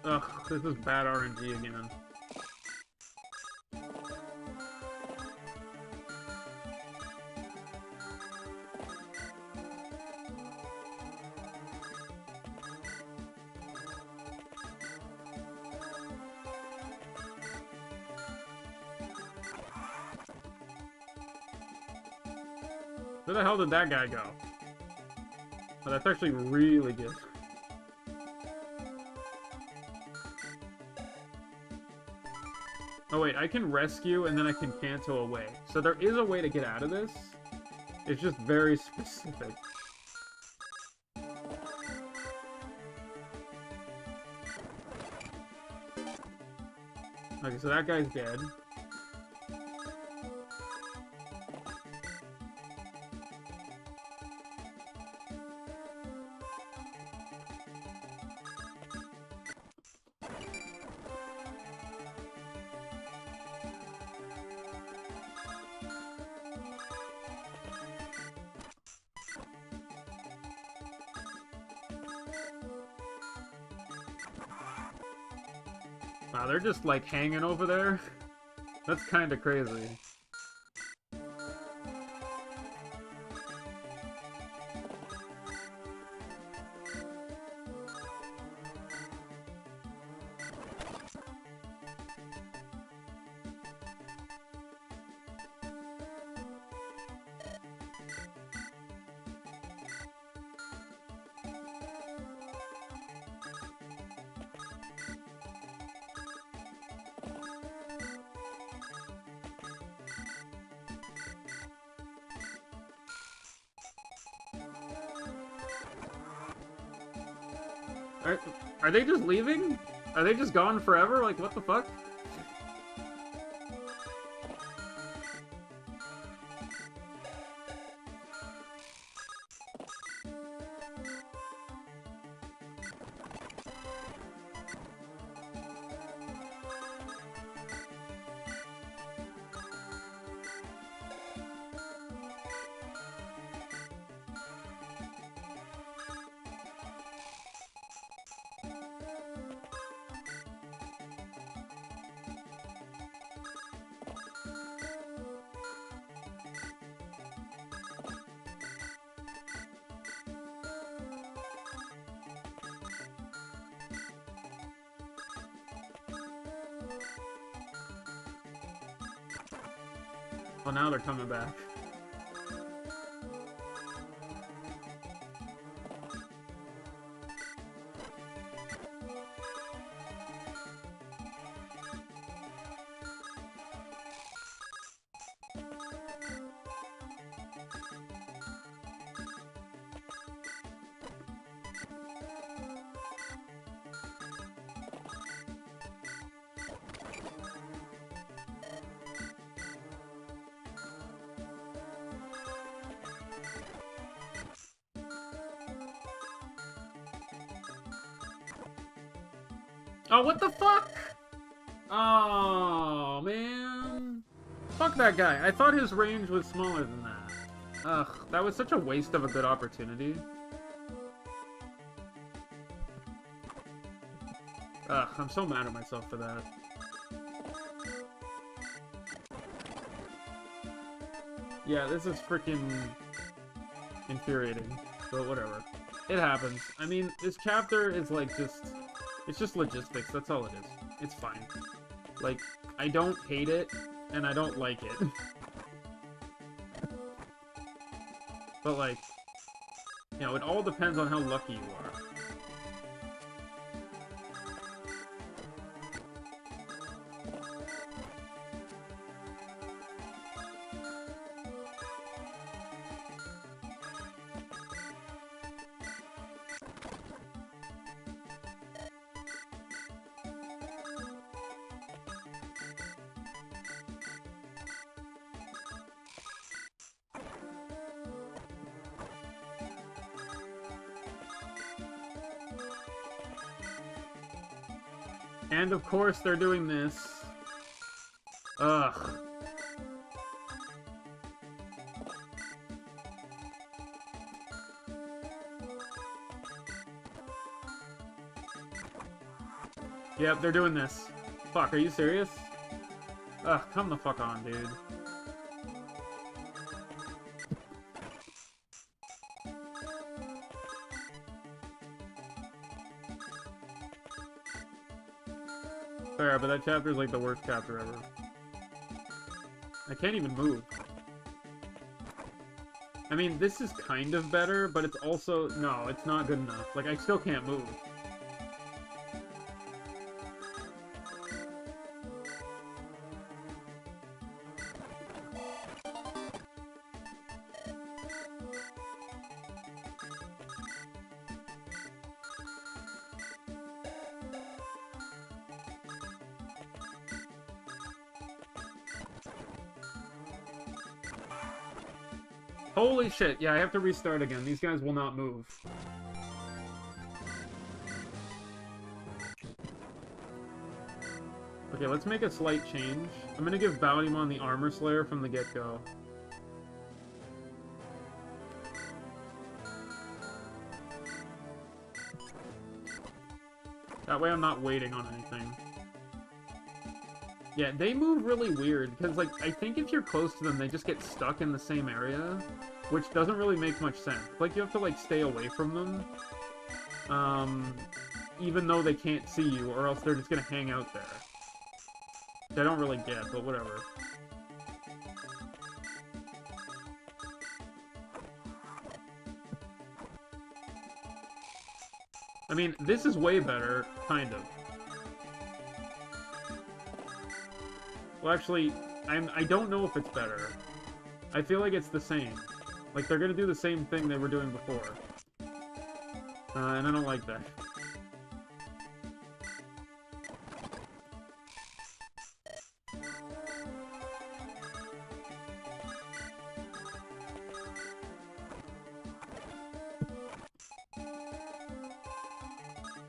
Ugh, this is bad RNG again. Where the hell did that guy go? Oh, that's actually really good. Oh wait, I can rescue and then I can cancel away. So there is a way to get out of this. It's just very specific. Okay, so that guy's dead. Wow, they're just like hanging over there. That's kind of crazy. Are they just leaving? Are they just gone forever? Like, what the fuck? Oh, now they're coming back. Oh, what the fuck? Oh, man. Fuck that guy. I thought his range was smaller than that. Ugh, that was such a waste of a good opportunity. Ugh, I'm so mad at myself for that. Yeah, this is freaking infuriating, but whatever. It happens. I mean, this chapter is like just... It's just logistics, that's all it is. It's fine. Like, I don't hate it, and I don't like it. But like, you know, it all depends on how lucky you are. And of course they're doing this. Ugh. Yep, they're doing this. Fuck, are you serious? Ugh, come the fuck on, dude. Fair, but that chapter is like the worst chapter ever. I can't even move. I mean, this is kind of better, but it's also... No, it's not good enough. Like, I still can't move. Holy shit, yeah, I have to restart again. These guys will not move. Okay, let's make a slight change. I'm gonna give Bowdymon the Armor Slayer from the get-go. That way I'm not waiting on anything. Yeah, they move really weird, because, like, I think if you're close to them, they just get stuck in the same area, which doesn't really make much sense. Like, you have to, like, stay away from them, even though they can't see you, or else they're just gonna hang out there. Which I don't really get, but whatever. I mean, this is way better, kind of. Well, actually, I don't know if it's better. I feel like it's the same. Like, they're gonna do the same thing they were doing before. And I don't like that.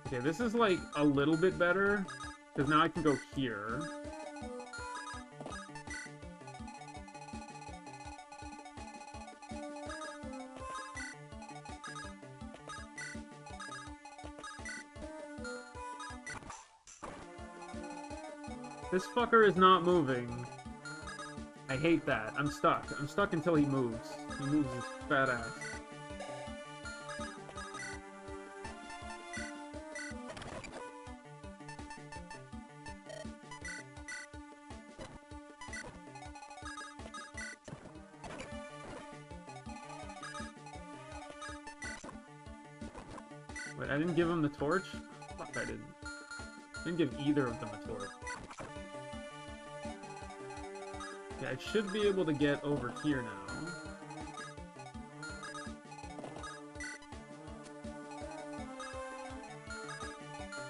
Okay, this is, like, a little bit better, because now I can go here. This fucker is not moving. I hate that. I'm stuck. I'm stuck until he moves. He moves his fat ass. Wait, I didn't give him the torch? Fuck, I didn't. I didn't give either of them a torch. Okay, I should be able to get over here now.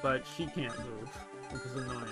But she can't move, which is annoying.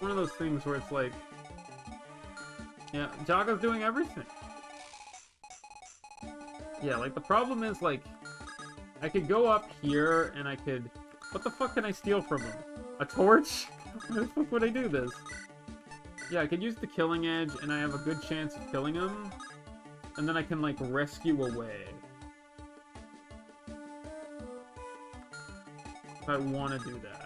one of those things where it's like, yeah, Jaga's doing everything. Yeah, like, the problem is, like, I could go up here, and I could... What the fuck can I steal from him? A torch? Why the fuck would I do this? Yeah, I could use the killing edge, and I have a good chance of killing him. And then I can, like, rescue away. If I want to do that.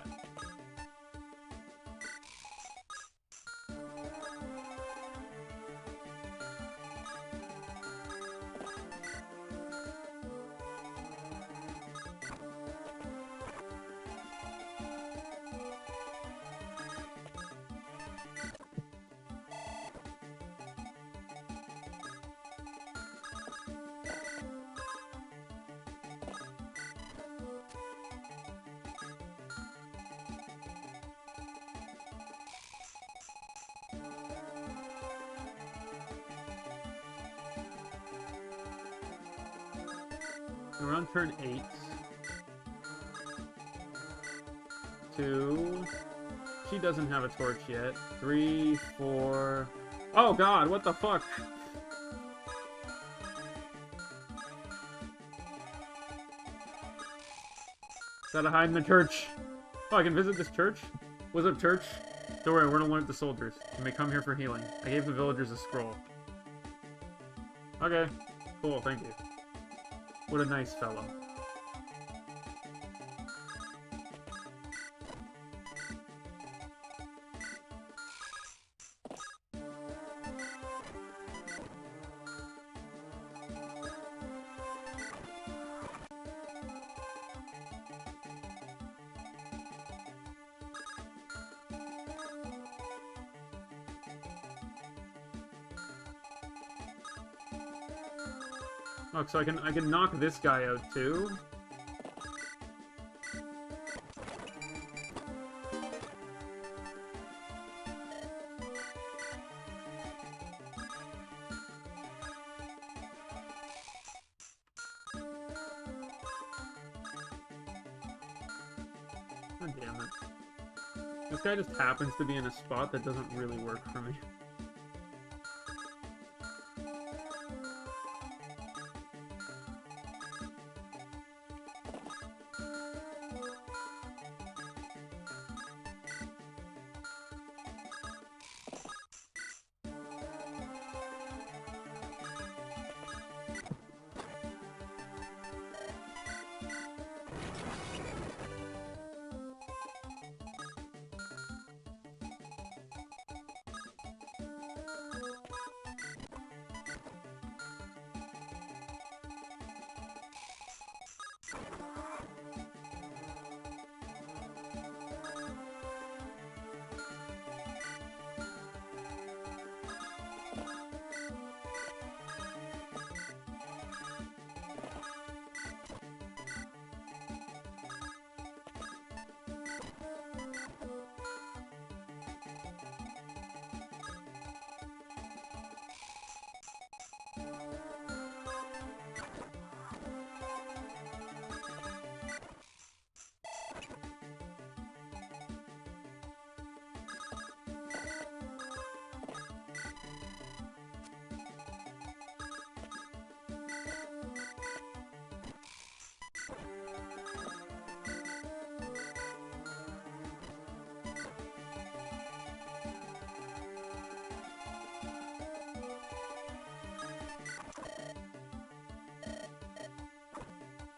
We're on turn 8. 2. She doesn't have a torch yet. 3, 4... Oh god, what the fuck? Gotta hide in the church. Oh, I can visit this church? What's up, church? Don't worry, we're gonna warn the soldiers. You may come here for healing. I gave the villagers a scroll. Okay. Cool, thank you. What a nice fellow. Oh, so I can knock this guy out too. God damn it. This guy just happens to be in a spot that doesn't really work for me.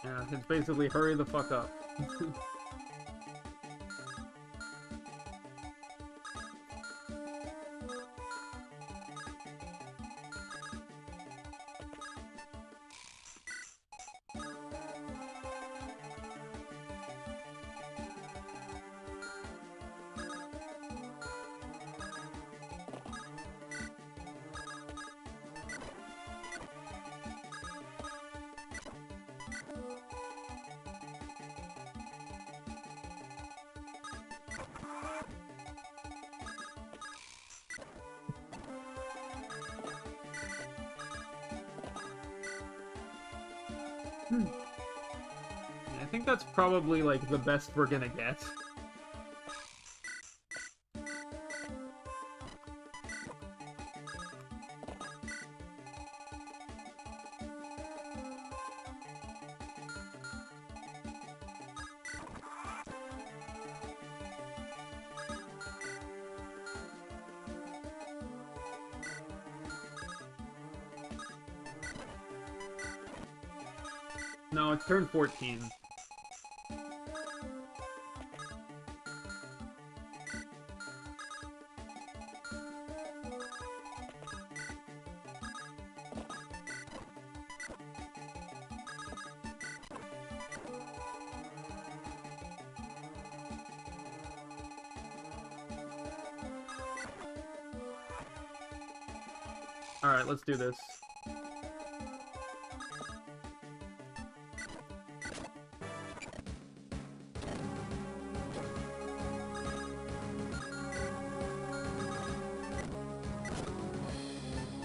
Yeah, it's basically hurry the fuck up. I think that's probably, like, the best we're gonna get. No, it's turn 14. Alright, let's do this.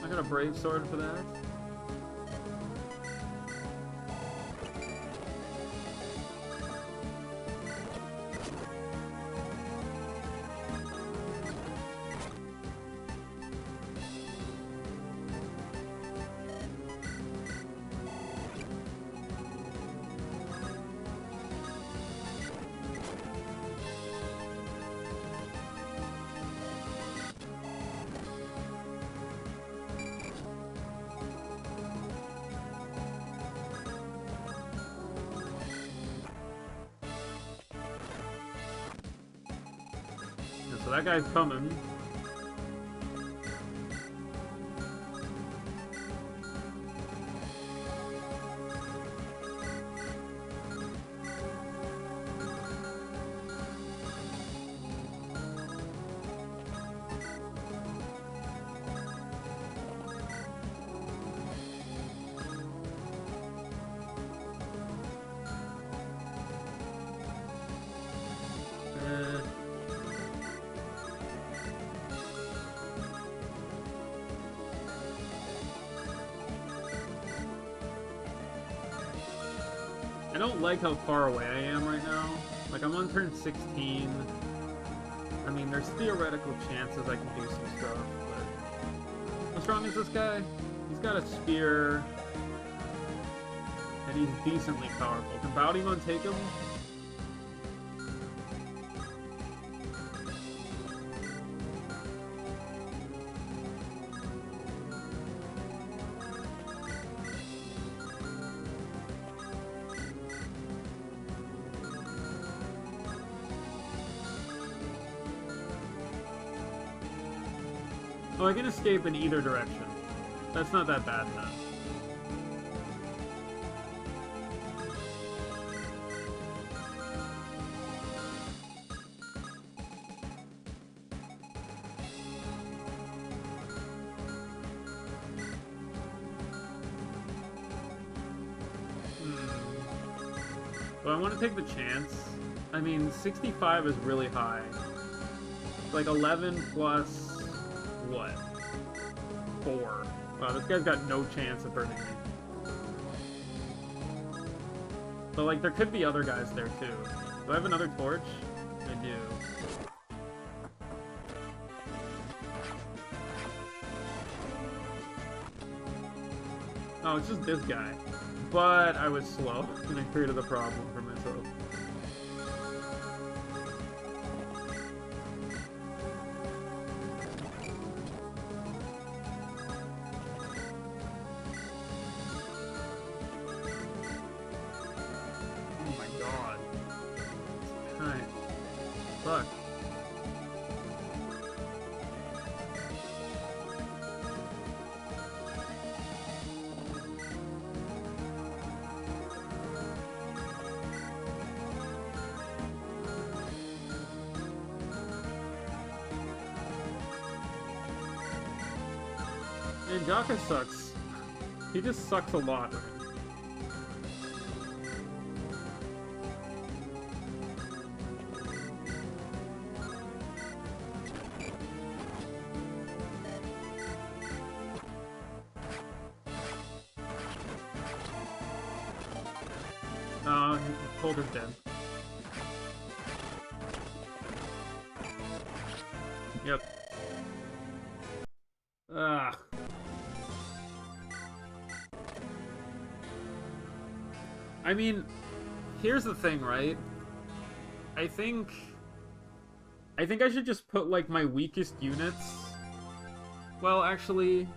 I got a brave sword for that. So that guy's coming. I don't like how far away I am right now. Like, I'm on turn 16. I mean, there's theoretical chances I can do some stuff, but... How strong is this guy? He's got a spear. And he's decently powerful. Can Bounty-Mon take him? Oh, I can escape in either direction. That's not that bad, then. But I want to take the chance. I mean, 65 is really high. It's like 11 plus... what? 4. Wow, this guy's got no chance of hurting me. But, like, there could be other guys there, too. Do I have another torch? I do. Oh, it's just this guy. But I was slow, and I created a problem for myself. Fuck. Man, Jaka sucks. He just sucks a lot. Holder's dead. Yep. Ugh. I mean, here's the thing, right? I think I should just put, like, my weakest units... Well, actually...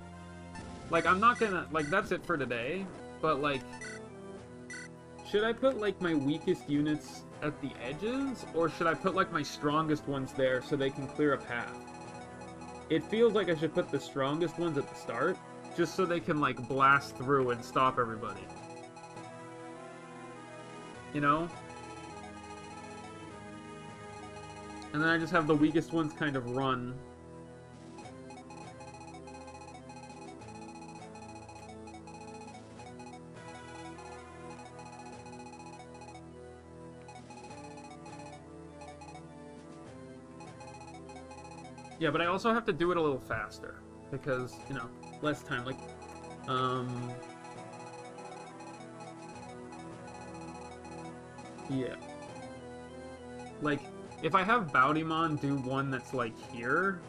Like, I'm not gonna... Like, that's it for today. But, like... Should I put, like, my weakest units at the edges? Or should I put, like, my strongest ones there so they can clear a path? It feels like I should put the strongest ones at the start, just so they can, like, blast through and stop everybody. You know? And then I just have the weakest ones kind of run. Yeah, but I also have to do it a little faster. Because, you know, less time. Like, yeah. Like, if I have Baudimon do one that's, like, here,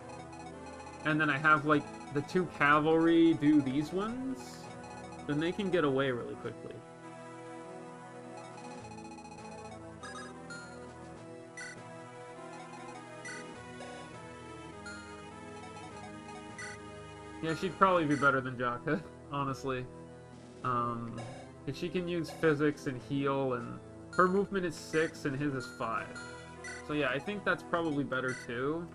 and then I have, like, the 2 cavalry do these ones, then they can get away really quickly. Yeah, she'd probably be better than Jaka, honestly. If she can use physics and heal, and her movement is 6 and his is 5. So yeah, I think that's probably better too.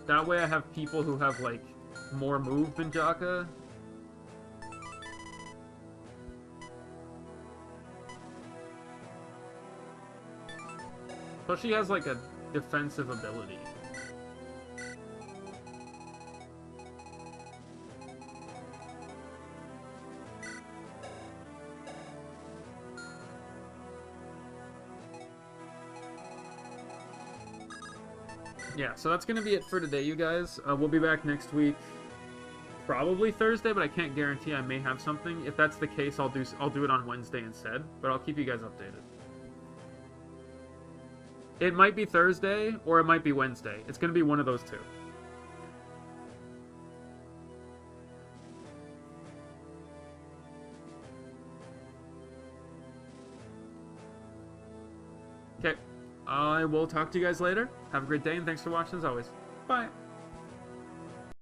That way I have people who have, like, more move than Jaka. Plus she has, like, a defensive ability. Yeah, so that's going to be it for today, you guys. We'll be back next week. Probably Thursday, but I can't guarantee. I may have something. If that's the case, I'll do it on Wednesday instead, but I'll keep you guys updated. It might be Thursday, or it might be Wednesday. It's going to be one of those two. Okay. I will talk to you guys later. Have a great day, and thanks for watching as always. Bye.